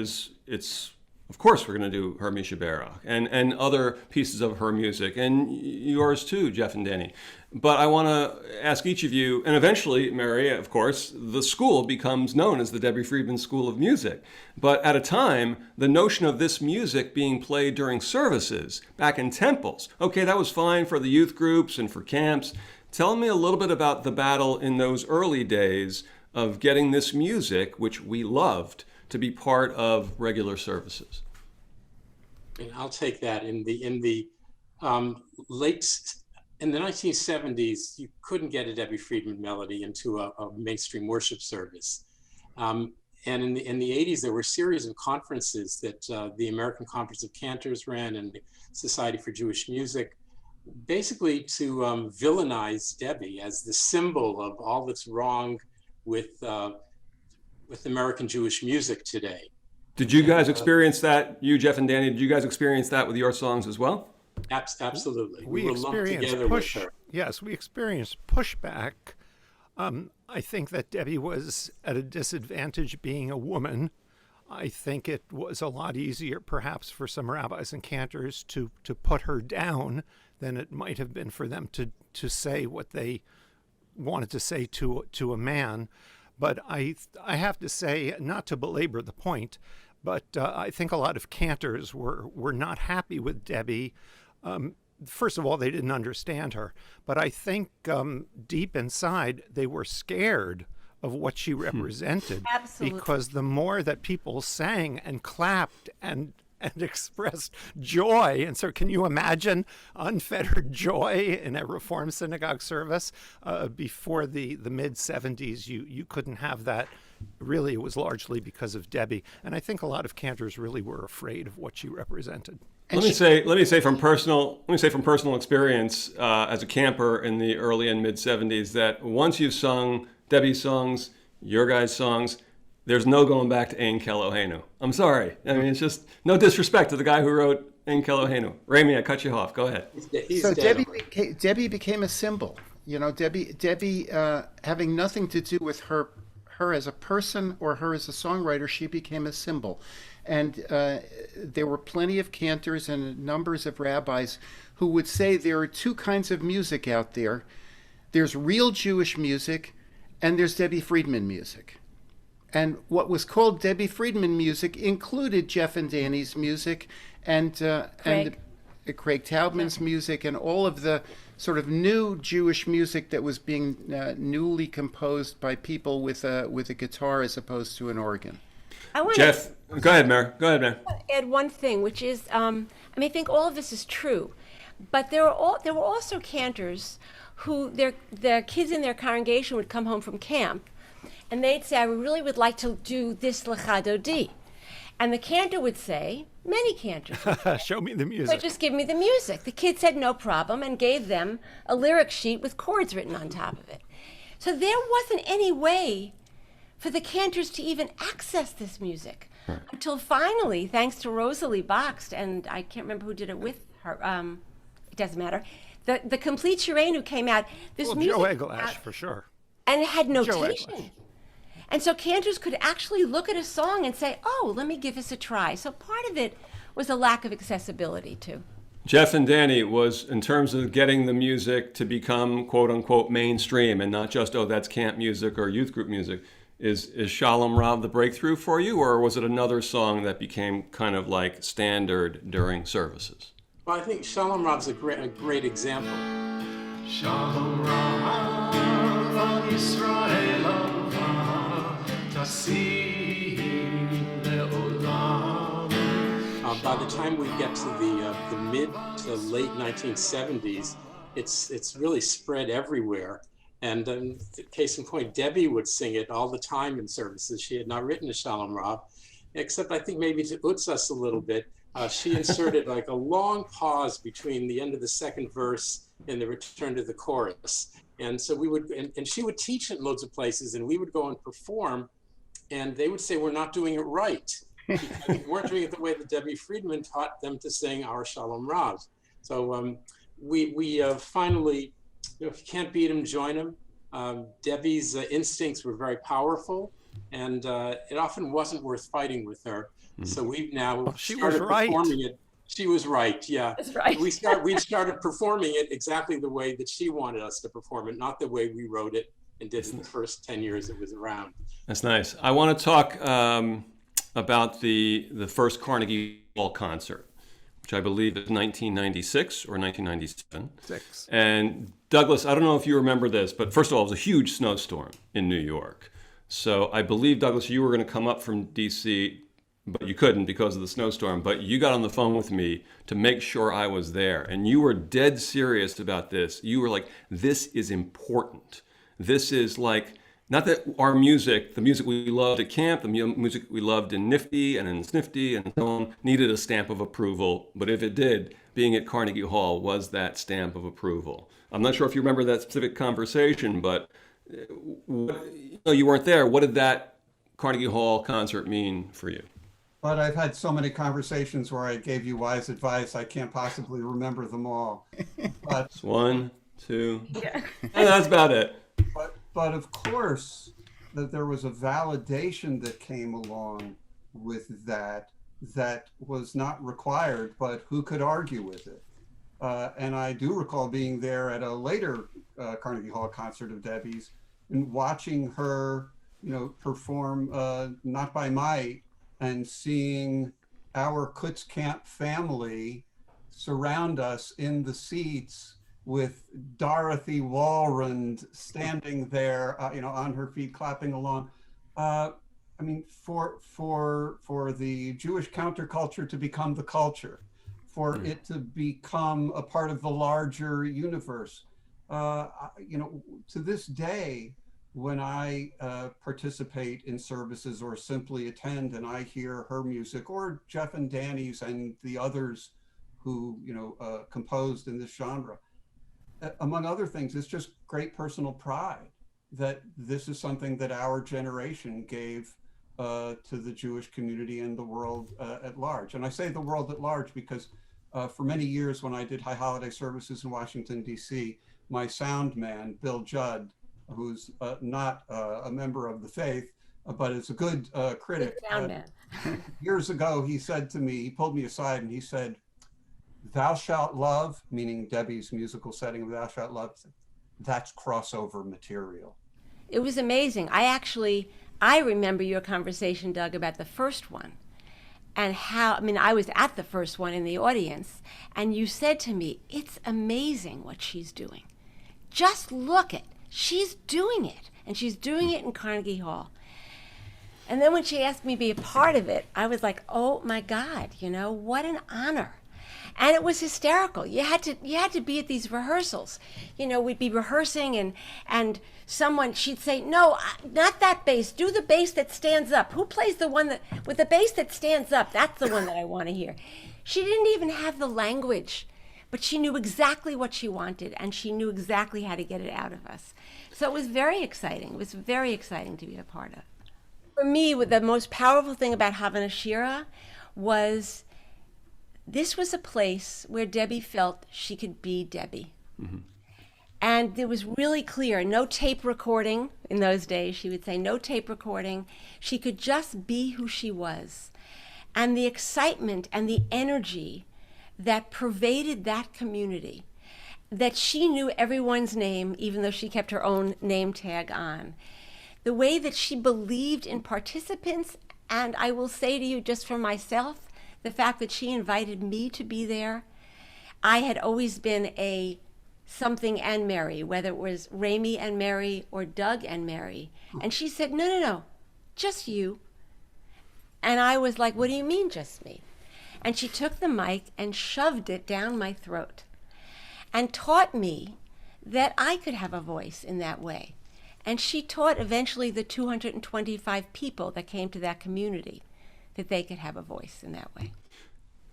it's of course we're going to do her Misha Berach and other pieces of her music, and yours too, Jeff and Danny. But I want to ask each of you, and eventually, Merri, of course, the school becomes known as the Debbie Friedman School of Music. But at a time, the notion of this music being played during services, back in temples, okay, that was fine for the youth groups and for camps. Tell me a little bit about the battle in those early days of getting this music, which we loved, to be part of regular services. And I'll take that. In the 1970s, you couldn't get a Debbie Friedman melody into a mainstream worship service. And in the 80s, there were a series of conferences that the American Conference of Cantors ran and the Society for Jewish Music, basically to villainize Debbie as the symbol of all that's wrong with American Jewish music today. Did you guys experience that, you, Jeff and Danny, did you guys experience that with your songs as well? Absolutely. We were lumped together push. with her. Yes, we experienced pushback. I think that Debbie was at a disadvantage being a woman. I think it was a lot easier perhaps for some rabbis and cantors to put her down than it might have been for them to say what they wanted to say to a man. But I have to say, not to belabor the point, but I think a lot of cantors were not happy with Debbie. First of all, they didn't understand her. But I think deep inside, they were scared of what she represented. Absolutely. Because the more that people sang and clapped and expressed joy. And so can you imagine unfettered joy in a Reform synagogue service? Before the mid-70s, you couldn't have that. Really, it was largely because of Debbie. And I think a lot of cantors really were afraid of what she represented. Let me say from personal experience as a camper in the early and mid 70s that once you've sung Debbie's songs, your guys' songs, there's no going back to Ein Kelohenu. I'm sorry. I mean, it's just no disrespect to the guy who wrote Ein Kelohenu. Ramie, I cut you off. Go ahead. He's So dead. Debbie became a symbol. You know, Debbie having nothing to do with her as a person or her as a songwriter, she became a symbol. And there were plenty of cantors and numbers of rabbis who would say there are two kinds of music out there. There's real Jewish music, and there's Debbie Friedman music. And what was called Debbie Friedman music included Jeff and Danny's music and Craig Taubman's music and all of the sort of new Jewish music that was being newly composed by people with a guitar as opposed to an organ. Jeff, go ahead, Merri. Go ahead, Merri. Add one thing, which is, I think all of this is true, but there were also cantors who their kids in their congregation would come home from camp, and they'd say, "I really would like to do this Lecha Dodi," and the cantor would say, many cantors, Show me the "So music. just give me the music." The kids said no problem and gave them a lyric sheet with chords written on top of it. So there wasn't any way for the cantors to even access this music until finally, thanks to Rosalie Boxt, and I can't remember who did it with her, it doesn't matter, the complete Shirenu came out. This music Joe came Eglash, out, for sure. and it had Joe notation. Eglash. And so cantors could actually look at a song and say, "Oh, let me give this a try." So part of it was a lack of accessibility too. Jeff and Danny, was in terms of getting the music to become quote unquote mainstream and not just, oh, that's camp music or youth group music. Is Shalom Rav the breakthrough for you, or was it another song that became kind of like standard during services? Well, I think Shalom Rav's a great example. Shalom Rav al Yisrael tasih le'olam. By the time we get to the mid to late 1970s, it's really spread everywhere. And case in point, Debbie would sing it all the time in services. She had not written a Shalom Rav, except I think maybe to utz us a little bit, she inserted like a long pause between the end of the second verse and the return to the chorus. And so we would, and she would teach in loads of places, and we would go and perform, and they would say, "We're not doing it right." Because we weren't doing it the way that Debbie Friedman taught them to sing our Shalom Rav. So we finally, if you can't beat them, join them. Debbie's instincts were very powerful, and it often wasn't worth fighting with her. So we've now started performing it. She was right, yeah. That's right. We started performing it exactly the way that she wanted us to perform it, not the way we wrote it and did it the first 10 years it was around. That's nice. I want to talk about the first Carnegie Hall concert, which I believe is 1996 or 1997. And Douglas, I don't know if you remember this, but first of all, it was a huge snowstorm in New York. So I believe, Douglas, you were going to come up from D.C., but you couldn't because of the snowstorm. But you got on the phone with me to make sure I was there. And you were dead serious about this. You were like, this is important. This is like, not that our music, the music we loved at camp, the music we loved in Nifty and in Snifty and so on, needed a stamp of approval. But if it did, being at Carnegie Hall was that stamp of approval. I'm not sure if you remember that specific conversation, but you weren't there. What did that Carnegie Hall concert mean for you? But I've had so many conversations where I gave you wise advice, I can't possibly remember them all. But It's 1, 2, and that's about it. But of course, that there was a validation that came along with that was not required, but who could argue with it? And I do recall being there at a later Carnegie Hall concert of Debbie's and watching her, perform Not by Might, and seeing our Kutz Camp family surround us in the seats with Dorothy Walrond standing there, on her feet, clapping along. For the Jewish counterculture to become the culture, for it to become a part of the larger universe. To this day, when I participate in services or simply attend and I hear her music or Jeff and Danny's and the others who, composed in this genre, among other things, it's just great personal pride that this is something that our generation gave to the Jewish community and the world at large. And I say the world at large because for many years when I did high holiday services in Washington, D.C., my sound man, Bill Judd, who's not a member of the faith, but is a good critic. Sound man. Years ago, he said to me, he pulled me aside and he said, "Thou shalt love," meaning Debbie's musical setting of "Thou shalt love," that's crossover material. It was amazing. I remember your conversation, Doug, about the first one and how, I was at the first one in the audience, and you said to me, "It's amazing what she's doing. Just look at, she's doing it." And she's doing it in Carnegie Hall. And then when she asked me to be a part of it, I was like, oh my God, what an honor. And it was hysterical. You had to be at these rehearsals. We'd be rehearsing and she'd say, "No, not that bass. Do the bass that stands up. Who plays the one with the bass that stands up? That's the one that I want to hear." She didn't even have the language, but she knew exactly what she wanted, and she knew exactly how to get it out of us. So it was very exciting. It was very exciting to be a part of. For me, the most powerful thing about Havana Shira was this was a place where Debbie felt she could be Debbie. Mm-hmm. And it was really clear, no tape recording in those days. She would say no tape recording. She could just be who she was. And the excitement and the energy that pervaded that community, that she knew everyone's name, even though she kept her own name tag on. The way that she believed in participants, and I will say to you just for myself, the fact that she invited me to be there. I had always been a something and Merri, whether it was Ramie and Merri or Doug and Merri. And she said, no, just you. And I was like, what do you mean just me? And she took the mic and shoved it down my throat and taught me that I could have a voice in that way. And she taught eventually the 225 people that came to that community that they could have a voice in that way.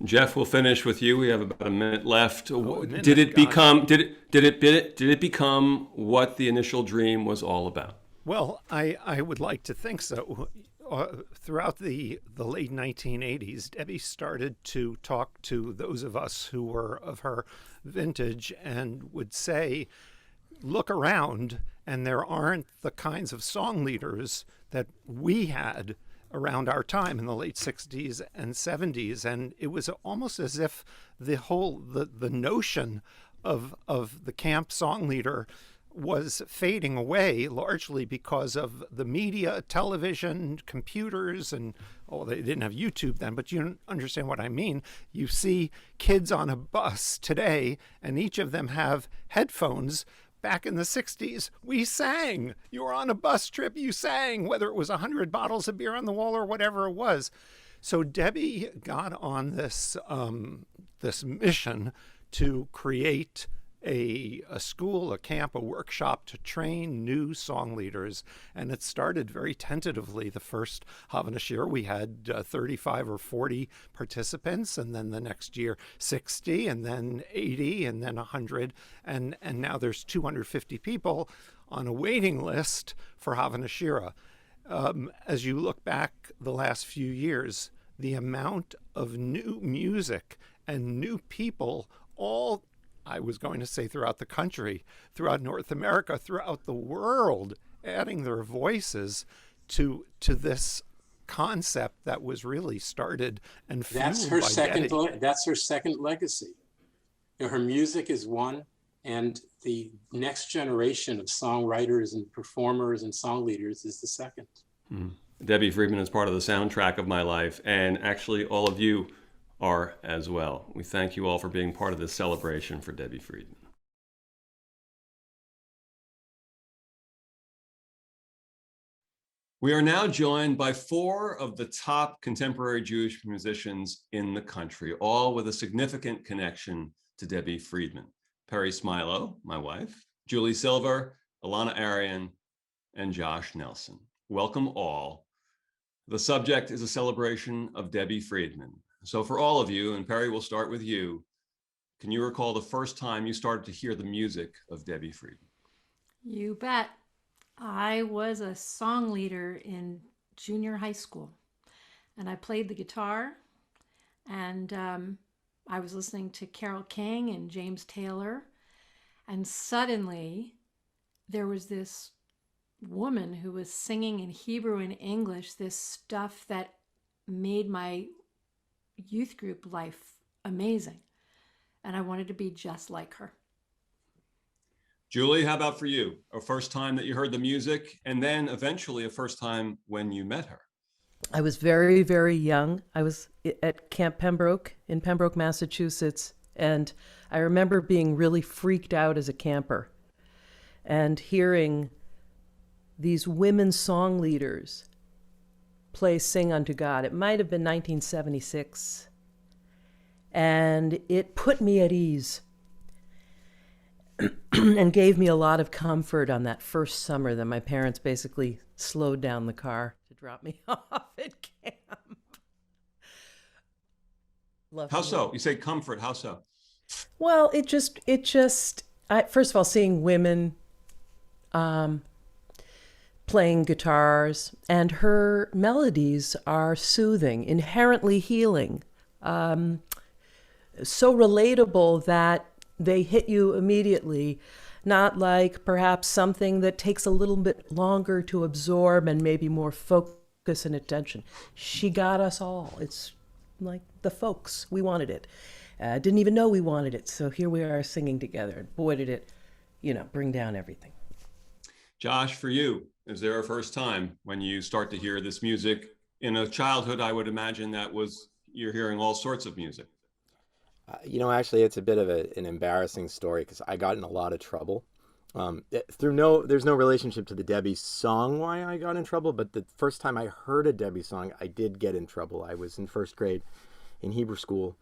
Jeff, we'll finish with you. We have about a minute left. Did it become what the initial dream was all about? Well, I would like to think so. Throughout the late 1980s, Debbie started to talk to those of us who were of her vintage and would say, look around, and there aren't the kinds of song leaders that we had around our time in the late 60s and 70s. And it was almost as if the notion of the camp song leader was fading away, largely because of the media, television, computers, and they didn't have YouTube then, but you understand what I mean. You see kids on a bus today, and each of them have headphones. Back in the 60s, we sang. You were on a bus trip, you sang, whether it was 100 bottles of beer on the wall or whatever it was. So Debbie got on this mission to create a school, a camp, a workshop to train new song leaders. And it started very tentatively. The first Havana Shir, we had 35 or 40 participants, and then the next year 60, and then 80, and then 100. And now there's 250 people on a waiting list for Havana Shira. As you look back the last few years, the amount of new music and new people, all, I was going to say throughout the country, throughout North America, throughout the world, adding their voices to this concept that was really started and fueled that's her by second. Debbie. That's her second legacy. Her music is one, and the next generation of songwriters and performers and song leaders is the second. Debbie Friedman is part of the soundtrack of my life, and actually all of you are as well. We thank you all for being part of this celebration for Debbie Friedman. We are now joined by 4 of the top contemporary Jewish musicians in the country, all with a significant connection to Debbie Friedman. Peri Smilow, my wife, Julie Silver, Elana Arian, and Josh Nelson. Welcome all. The subject is a celebration of Debbie Friedman. So for all of you, and Peri, we'll start with you, can you recall the first time you started to hear the music of Debbie Friedman? You bet. I was a song leader in junior high school. And I played the guitar, and I was listening to Carole King and James Taylor. And suddenly there was this woman who was singing in Hebrew and English, this stuff that made my youth group life amazing. And I wanted to be just like her. Julie, how about for you? A first time that you heard the music, and then eventually a first time when you met her? I was very, very young. I was at Camp Pembroke in Pembroke, Massachusetts, and I remember being really freaked out as a camper and hearing these women song leaders play Sing Unto God. It might have been 1976. And it put me at ease and gave me a lot of comfort on that first summer that my parents basically slowed down the car to drop me off at camp. How so? You say comfort, how so? Well, first of all, seeing women playing guitars, and her melodies are soothing, inherently healing, so relatable that they hit you immediately, not like perhaps something that takes a little bit longer to absorb and maybe more focus and attention. She got us all. It's like the folks. We wanted it. Didn't even know we wanted it. So here we are singing together. And boy, did it, bring down everything. Josh, for you, is there a first time when you start to hear this music? In a childhood, I would imagine you're hearing all sorts of music. Actually, it's a bit of an embarrassing story because I got in a lot of trouble. There's no relationship to the Debbie song why I got in trouble, but the first time I heard a Debbie song, I did get in trouble. I was in first grade in Hebrew school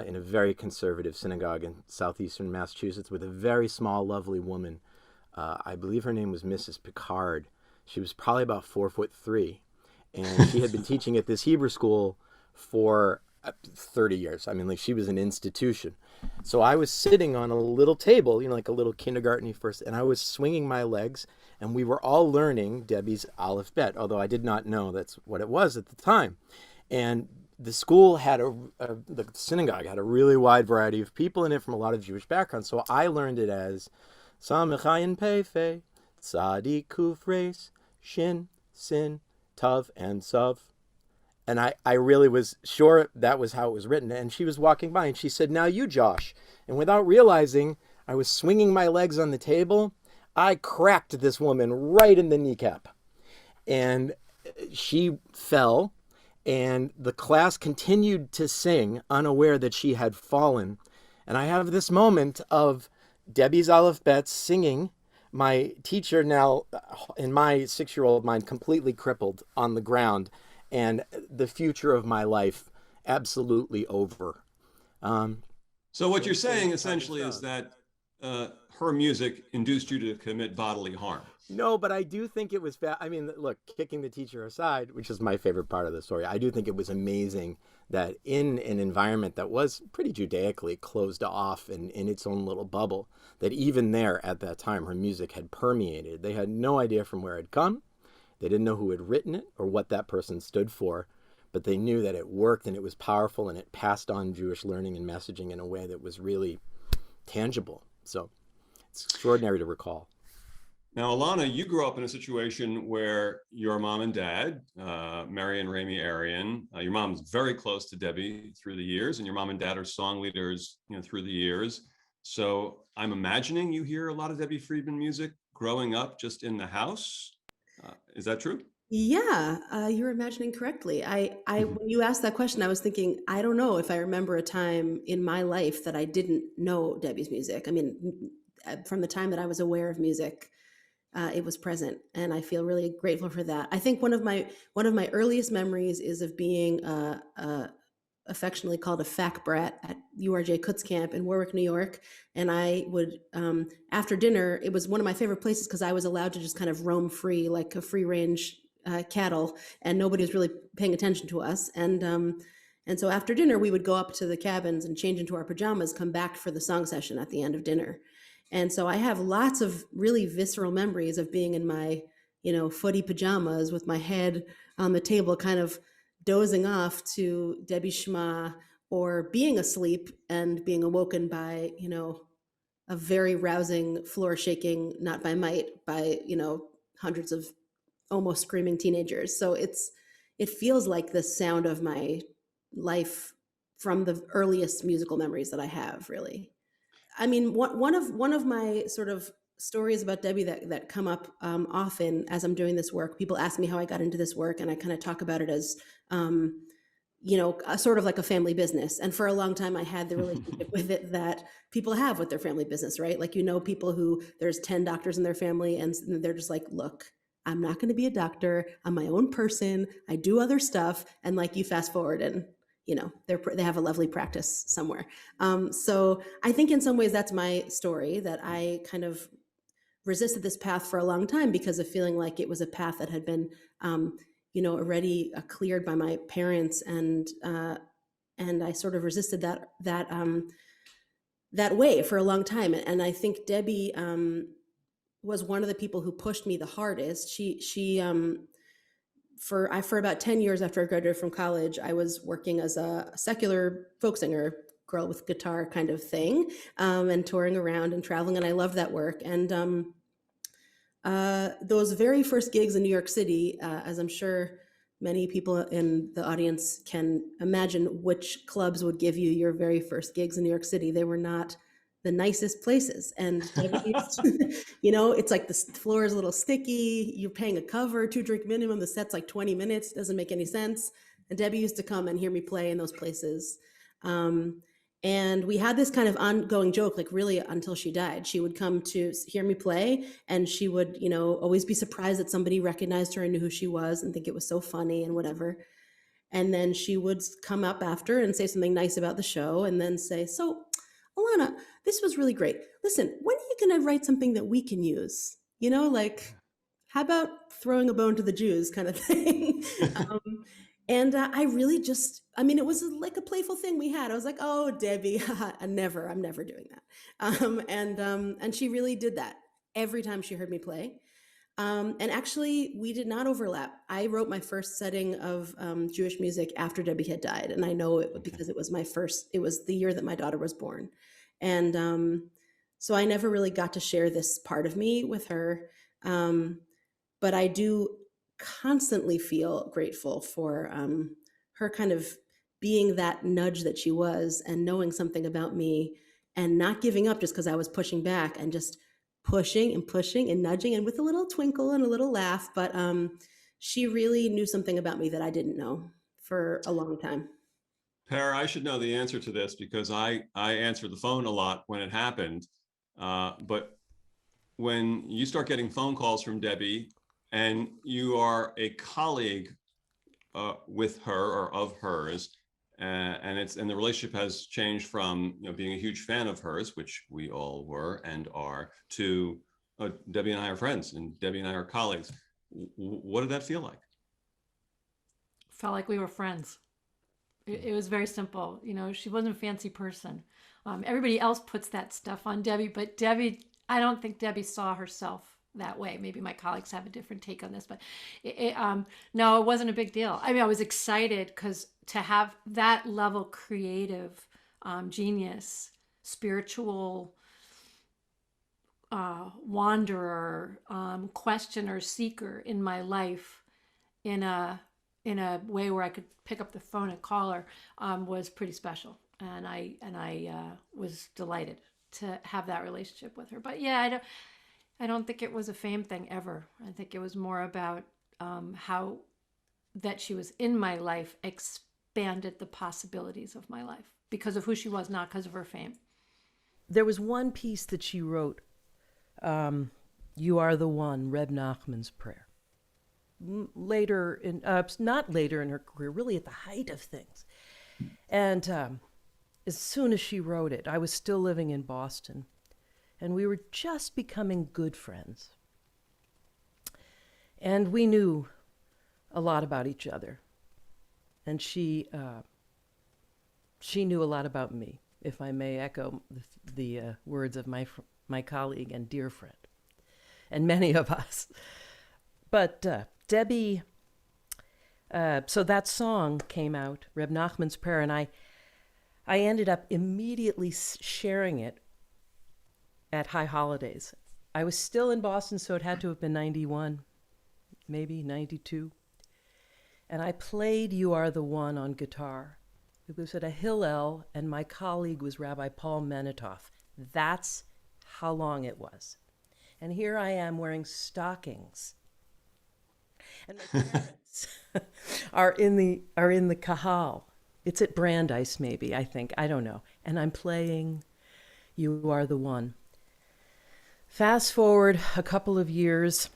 in a very conservative synagogue in southeastern Massachusetts with a very small, lovely woman. I believe her name was Mrs. Picard. She was probably about 4'3", and she had been teaching at this Hebrew school for 30 years. I mean, like, she was an institution. So I was sitting on a little table, like a little kindergarten first, and I was swinging my legs, and we were all learning Debbie's Aleph Bet, although I did not know that's what it was at the time. And the school had the synagogue had a really wide variety of people in it from a lot of Jewish backgrounds. So I learned it as Samechayin Pefe, Tzadi Kuf Reis, Shin, Sin, Tav, and Sav. And I really was sure that was how it was written. And she was walking by and she said, "Now you, Josh." And without realizing, I was swinging my legs on the table. I cracked this woman right in the kneecap. And she fell. And the class continued to sing, unaware that she had fallen. And I have this moment of Debbie's Aleph Bet singing, my teacher now, in my 6-year-old mind, completely crippled on the ground, and the future of my life absolutely over. So what you're saying essentially is that her music induced you to commit bodily harm. No, but I do think it was I mean, look, kicking the teacher aside, which is my favorite part of the story, I do think it was amazing that in an environment that was pretty Judaically closed off and in its own little bubble, that even there at that time, her music had permeated. They had no idea from where it come. They didn't know who had written it or what that person stood for, but they knew that it worked and it was powerful and it passed on Jewish learning and messaging in a way that was really tangible. So it's extraordinary to recall. Now, Elana, you grew up in a situation where your mom and dad, Merri and Ramie Arian, your mom's very close to Debbie through the years, and your mom and dad are song leaders, through the years. So I'm imagining you hear a lot of Debbie Friedman music growing up just in the house. Is that true? Yeah, you're imagining correctly. When you asked that question, I was thinking, I don't know if I remember a time in my life that I didn't know Debbie's music. I mean, from the time that I was aware of music, it was present, and I feel really grateful for that. I think one of my earliest memories is of being affectionately called a fac brat at URJ Kutz Camp in Warwick, New York. And I would, after dinner, it was one of my favorite places because I was allowed to just kind of roam free, like a free range cattle, and nobody was really paying attention to us. And so after dinner, we would go up to the cabins and change into our pajamas, come back for the song session at the end of dinner. And so I have lots of really visceral memories of being in my, footy pajamas with my head on the table, kind of dozing off to Debbie Shema, or being asleep and being awoken by, a very rousing, floor shaking, not by might, by, hundreds of almost screaming teenagers. So it feels like the sound of my life from the earliest musical memories that I have, really. I mean, one of my sort of stories about Debbie that come up often as I'm doing this work, people ask me how I got into this work, and I kind of talk about it as, a sort of like a family business. And for a long time, I had the relationship with it that people have with their family business, right? Like, people who there's 10 doctors in their family, and they're just like, look, I'm not going to be a doctor. I'm my own person. I do other stuff. And like, you fast forward and, they have a lovely practice somewhere. So I think in some ways that's my story, that I kind of resisted this path for a long time because of feeling like it was a path that had been, already cleared by my parents, and I sort of resisted that way for a long time. And I think Debbie was one of the people who pushed me the hardest. She for about 10 years after I graduated from college, I was working as a secular folk singer, girl with guitar kind of thing, and touring around and traveling. And I loved that work. And those very first gigs in New York City, as I'm sure many people in the audience can imagine, which clubs would give you your very first gigs in New York City, they were not the nicest places. And it's like the floor is a little sticky. You're paying a cover, 2-drink minimum. The set's like 20 minutes. Doesn't make any sense. And Debbie used to come and hear me play in those places. And we had this kind of ongoing joke, like really until she died. She would come to hear me play, and she would, always be surprised that somebody recognized her and knew who she was and think it was so funny and whatever. And then she would come up after and say something nice about the show, and then say, so, Elana, this was really great. Listen, when are you going to write something that we can use? How about throwing a bone to the Jews kind of thing? And I really it was like a playful thing we had. I was like, oh, Debbie, I'm never doing that. And she really did that every time she heard me play. And actually, we did not overlap. I wrote my first setting of Jewish music after Debbie had died. And I know it because it was the year that my daughter was born. And so I never really got to share this part of me with her. But I do constantly feel grateful for her kind of being that nudge that she was, and knowing something about me and not giving up just because I was pushing back, and just pushing and nudging, and with a little twinkle and a little laugh. But she really knew something about me that I didn't know for a long time. Per, I should know the answer to this because I answered the phone a lot when it happened. But when you start getting phone calls from Debbie, and you are a colleague with her or of hers, and the relationship has changed from being a huge fan of hers, which we all were and are, to Debbie and I are friends, and Debbie and I are colleagues. What did that feel like? Felt like we were friends. It was very simple. She wasn't a fancy person. Everybody else puts that stuff on Debbie, but I don't think Debbie saw herself that way. Maybe my colleagues have a different take on this, but no, it wasn't a big deal. I mean, I was excited because to have that level creative genius, spiritual wanderer, questioner, seeker in my life in a way where I could pick up the phone and call her was pretty special. And I was delighted to have that relationship with her. But yeah, I don't think it was a fame thing ever. I think it was more about how that she was in my life expanded the possibilities of my life because of who she was, not because of her fame. There was one piece that she wrote, You Are the One, Reb Nachman's prayer. Later not later in her career, really at the height of things. And as soon as she wrote it, I was still living in Boston. And we were just becoming good friends. And we knew a lot about each other. And she knew a lot about me, if I may echo the words of my colleague and dear friend, and many of us. But Debbie, so that song came out, Reb Nachman's Prayer, and I ended up immediately sharing it at High Holidays. I was still in Boston, so it had to have been 91, maybe 92. And I played You Are the One on guitar. It was at a Hillel, and my colleague was Rabbi Paul Menitoff. That's how long it was. And here I am wearing stockings. And my parents are in the Kahal. It's at Brandeis, maybe, I think. I don't know. And I'm playing You Are the One. Fast forward a couple of years,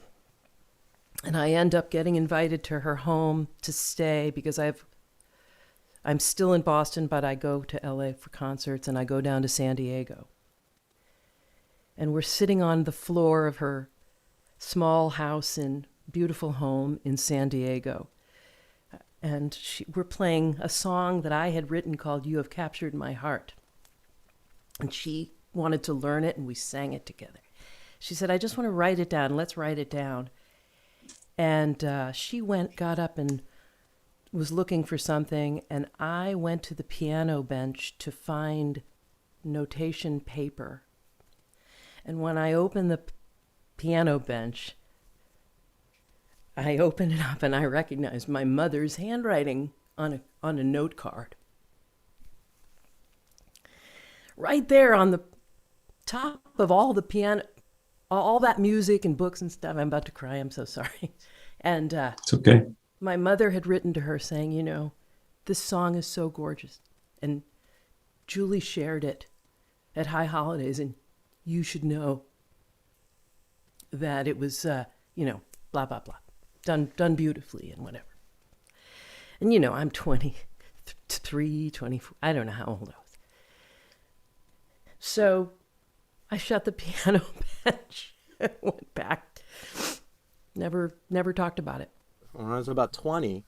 and I end up getting invited to her home to stay because I'm still in Boston, but I go to LA for concerts, and I go down to San Diego. And we're sitting on the floor of her small house and beautiful home in San Diego. And we're playing a song that I had written called You Have Captured My Heart. And she wanted to learn it, and we sang it together. She said, I just want to write it down. Let's write it down. And she got up and was looking for something, and I went to the piano bench to find notation paper. And when I opened the piano bench, I opened it up and I recognized my mother's handwriting on a note card. Right there on the top of all the piano, all that music and books and stuff. I'm about to cry. I'm so sorry. And it's okay. My mother had written to her saying, you know, this song is so gorgeous. And Julie shared it at High Holidays, and you should know that it was, blah, blah, blah. Done beautifully and whatever. And, I'm 23, 24, I don't know how old I was. So I shut the piano bench and went back. Never talked about it. When I was about 20,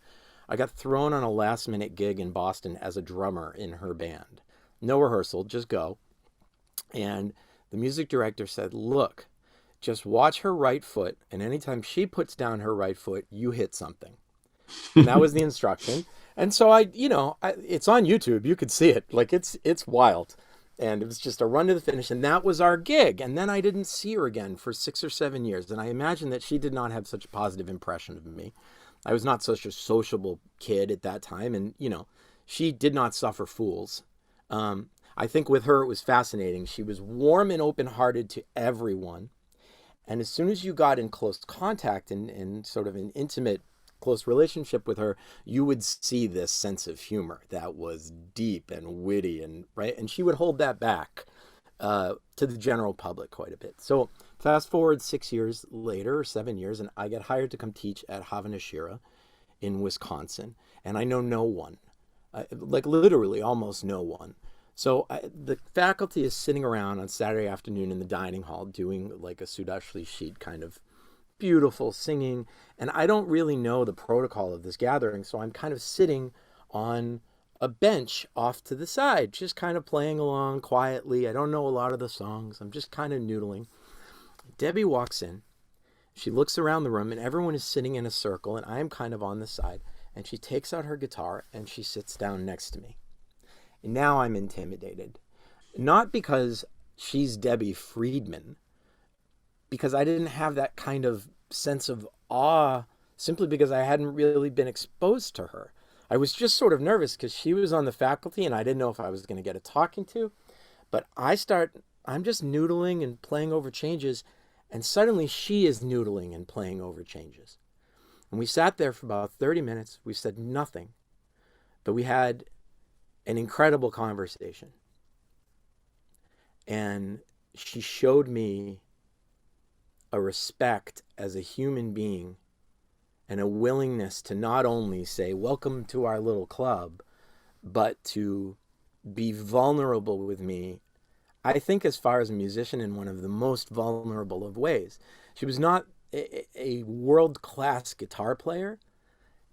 I got thrown on a last-minute gig in Boston as a drummer in her band. No rehearsal, just go. And the music director said, look, just watch her right foot, and anytime she puts down her right foot, you hit something. And that was the instruction. And so it's on YouTube. You could see it. Like, it's wild. And it was just a run to the finish, and that was our gig. And then I didn't see her again for 6 or 7 years. And I imagine that she did not have such a positive impression of me. I was not such a sociable kid at that time. And, she did not suffer fools. I think with her, it was fascinating. She was warm and open-hearted to everyone. And as soon as you got in close contact and sort of an intimate, close relationship with her, you would see this sense of humor that was deep and witty, and right. And she would hold that back to the general public quite a bit. So fast forward 6 years later, or 7 years, and I get hired to come teach at Havana Shira in Wisconsin. And I know no one, like literally almost no one. So the faculty is sitting around on Saturday afternoon in the dining hall doing like a Sudash Lishit kind of beautiful singing. And I don't really know the protocol of this gathering. So I'm kind of sitting on a bench off to the side, just kind of playing along quietly. I don't know a lot of the songs. I'm just kind of noodling. Debbie walks in. She looks around the room and everyone is sitting in a circle and I'm kind of on the side. And she takes out her guitar and she sits down next to me. And now I'm intimidated, not because she's Debbie Friedman, because I didn't have that kind of sense of awe simply because I hadn't really been exposed to her. I was just sort of nervous because she was on the faculty and I didn't know if I was going to get a talking to. But I'm just noodling and playing over changes, and suddenly she is noodling and playing over changes. And we sat there for about 30 minutes. We said nothing, but we had an incredible conversation. And she showed me a respect as a human being and a willingness to not only say, welcome to our little club, but to be vulnerable with me. I think as far as a musician, in one of the most vulnerable of ways. She was not a world-class guitar player,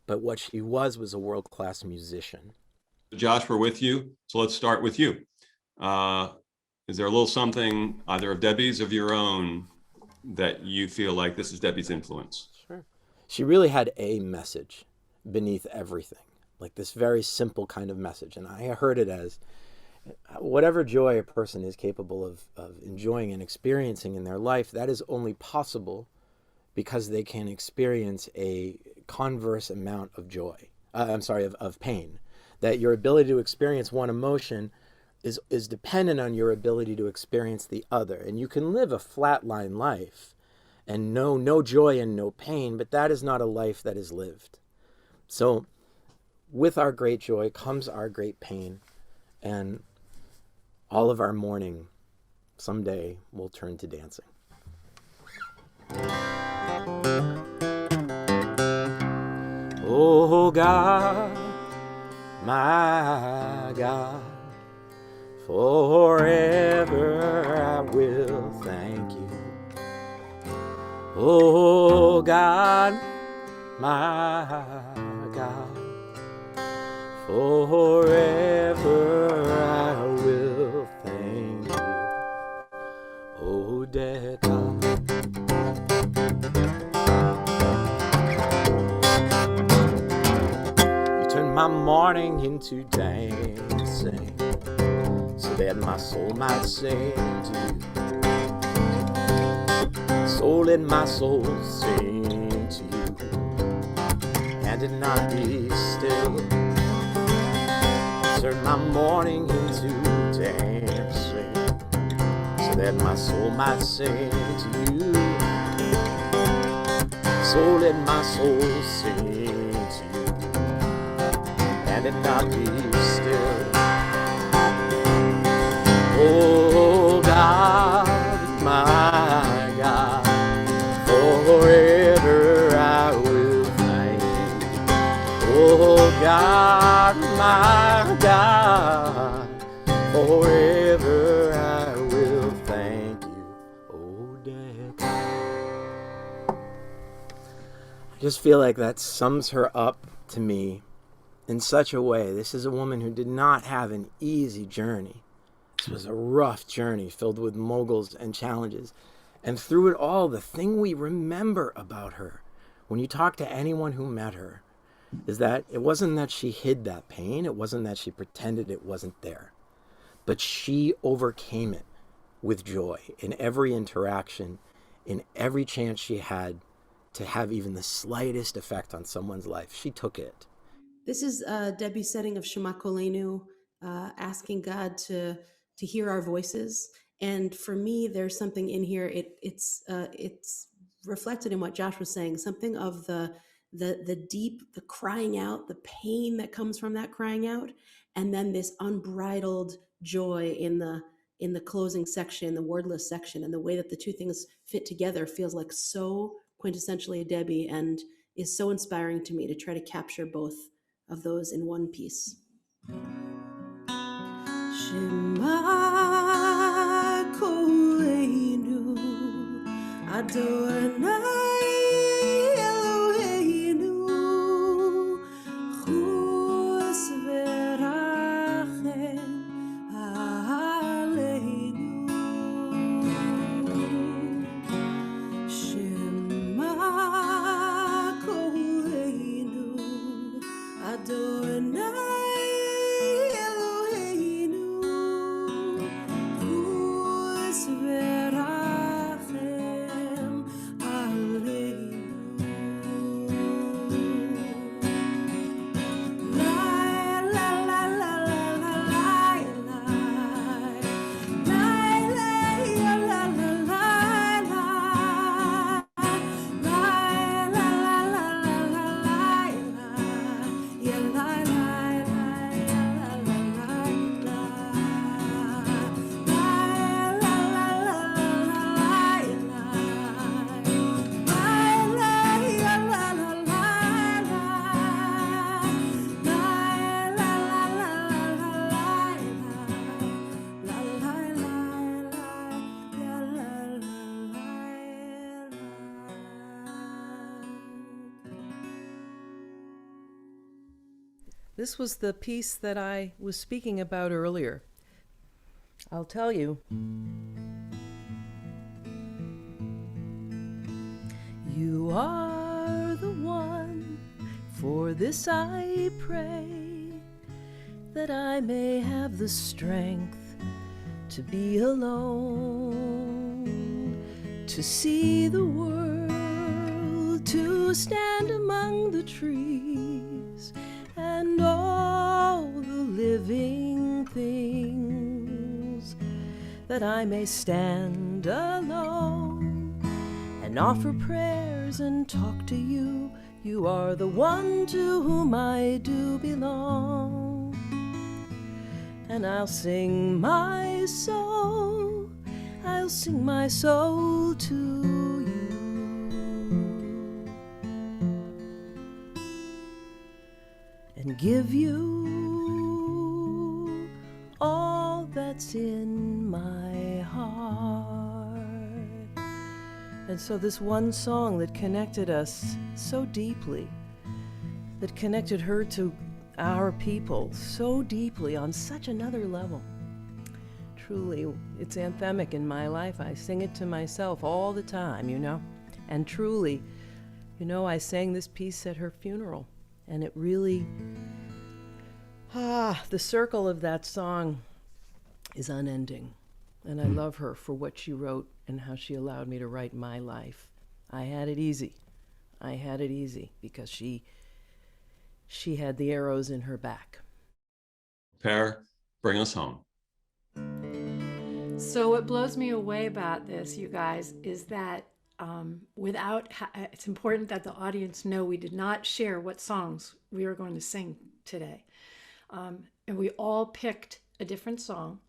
but what she was a world-class musician. Josh, we're with you. So let's start with you. Is there a little something, either of Debbie's, of your own, that you feel like this is Debbie's influence? Sure. she really had a message beneath everything, like this very simple kind of message. And I heard it as whatever joy a person is capable of enjoying and experiencing in their life, that is only possible because they can experience a converse amount of joy. Of pain. That your ability to experience one emotion is dependent on your ability to experience the other. And you can live a flatline life and know no joy and no pain, but that is not a life that is lived. So with our great joy comes our great pain, and all of our mourning someday will turn to dancing. Oh God, my God, forever I will thank you. Oh God, my God, forever I will thank you. Oh dear God. My mourning into dancing, so that my soul might sing to you. So let my soul sing to you, and it not be still. Turn my mourning into dancing, so that my soul might sing to you. So let my soul sing to you, and it not be still. Oh God, my God, forever I will thank you. Oh God, my God, forever I will thank you. Oh dear God. I just feel like that sums her up to me in such a way. This is a woman who did not have an easy journey. This was a rough journey filled with moguls and challenges. And through it all, the thing we remember about her, when you talk to anyone who met her, is that it wasn't that she hid that pain. It wasn't that she pretended it wasn't there. But she overcame it with joy in every interaction, in every chance she had to have even the slightest effect on someone's life. She took it. This is Debbie's setting of Shema Kolenu, asking God to hear our voices. And for me, there's something in here. It's reflected in what Josh was saying. Something of the deep, the crying out, the pain that comes from that crying out, and then this unbridled joy in the closing section, the wordless section, and the way that the two things fit together feels like so quintessentially a Debbie, and is so inspiring to me to try to capture both of those in one piece. Shema Kolenu Adonai Eloheinu Chus v'rachem aleinu Shema Kolenu Adonai This was the piece that I was speaking about earlier. I'll tell you. You are the this I pray, that I may have the strength to be alone, to see the world, to stand among the trees and all the living things, that I may stand alone and offer prayers and talk to you. You are the one to whom I do belong. And I'll sing my soul, I'll sing my soul to you. And give you all that's in my heart. And so this one song that connected us so deeply, that connected her to our people so deeply on such another level. Truly, it's anthemic in my life. I sing it to myself all the time, you know. And truly, you know, I sang this piece at her funeral, and it really, the circle of that song is unending. And I love her for what she wrote and how she allowed me to write my life. I had it easy. I had it easy because she had the arrows in her back. Per, bring us home. So what blows me away about this, you guys, is that it's important that the audience know we did not share what songs we were going to sing today. And we all picked a different song,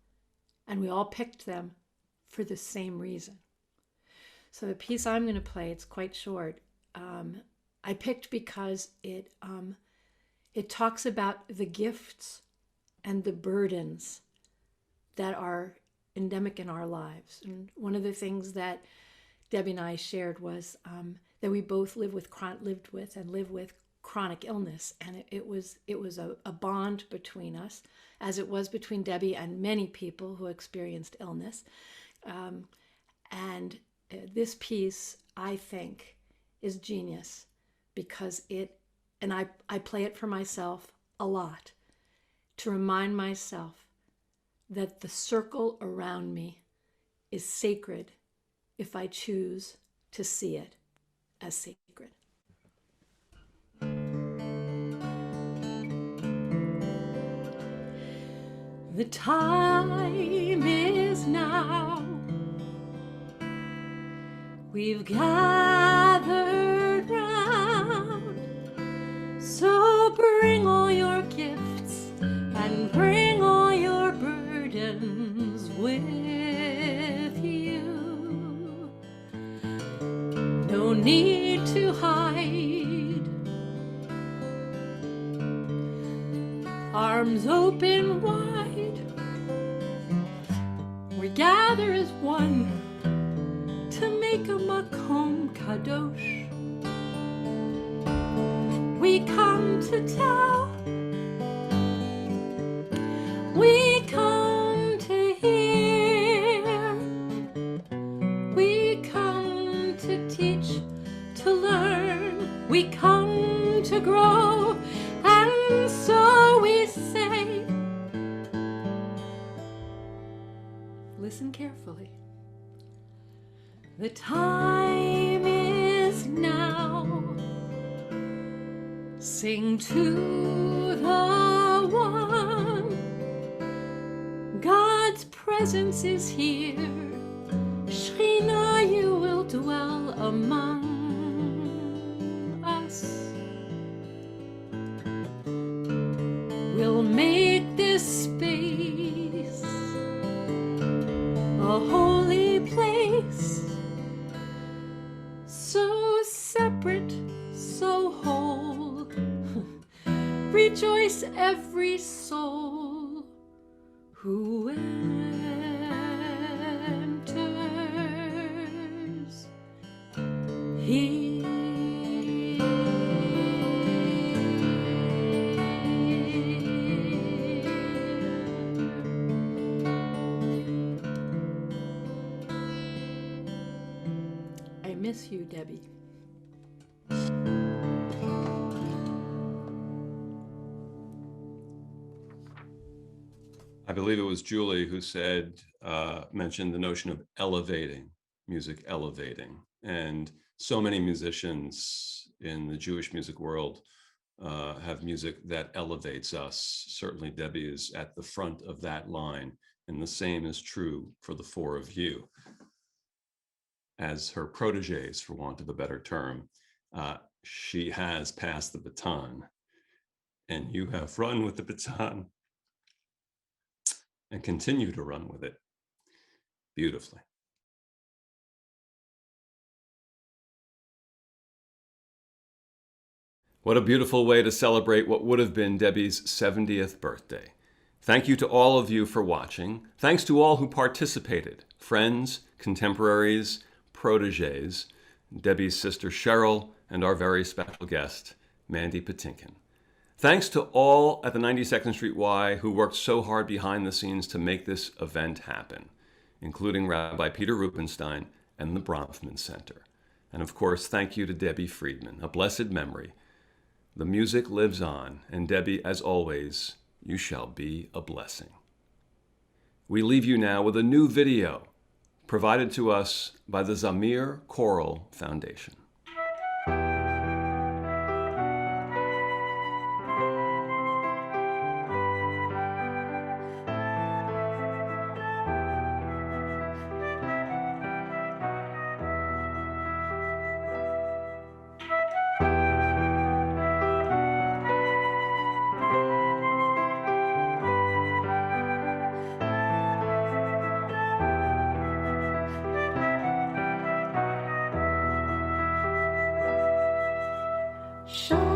and we all picked them for the same reason. So the piece I'm going to play, it's quite short. I picked because it talks about the gifts and the burdens that are endemic in our lives. And one of the things that Debbie and I shared was that we both lived with chronic illness. And it was a bond between us, as it was between Debbie and many people who experienced illness. And this piece, I think, is genius because and I play it for myself a lot to remind myself that the circle around me is sacred if I choose to see it as sacred. The time is now. We've gathered round. So bring all your gifts and bring all your burdens with you. No need to hide. Arms open wide. We gather as one to make a makom kadosh. We come to tell, we come to hear, we come to teach, to learn, we come to grow, and so we say, listen carefully. The time is now. Sing to the one. God's presence is here. Shekhinah, you will dwell among us. We'll make this space a holy place. So separate, so whole. Rejoice every soul who enters here. I miss you, Debbie. I believe it was Julie who mentioned the notion of music elevating. And so many musicians in the Jewish music world have music that elevates us. Certainly Debbie is at the front of that line, and the same is true for the four of you. As her proteges, for want of a better term, she has passed the baton, and you have run with the baton and continue to run with it beautifully. What a beautiful way to celebrate what would have been Debbie's 70th birthday. Thank you to all of you for watching. Thanks to all who participated, friends, contemporaries, proteges, Debbie's sister Cheryl, and our very special guest, Mandy Patinkin. Thanks to all at the 92nd Street Y who worked so hard behind the scenes to make this event happen, including Rabbi Peter Rubinstein and the Bronfman Center. And of course, thank you to Debbie Friedman, a blessed memory. The music lives on, and Debbie, as always, you shall be a blessing. We leave you now with a new video provided to us by the Zamir Choral Foundation. Show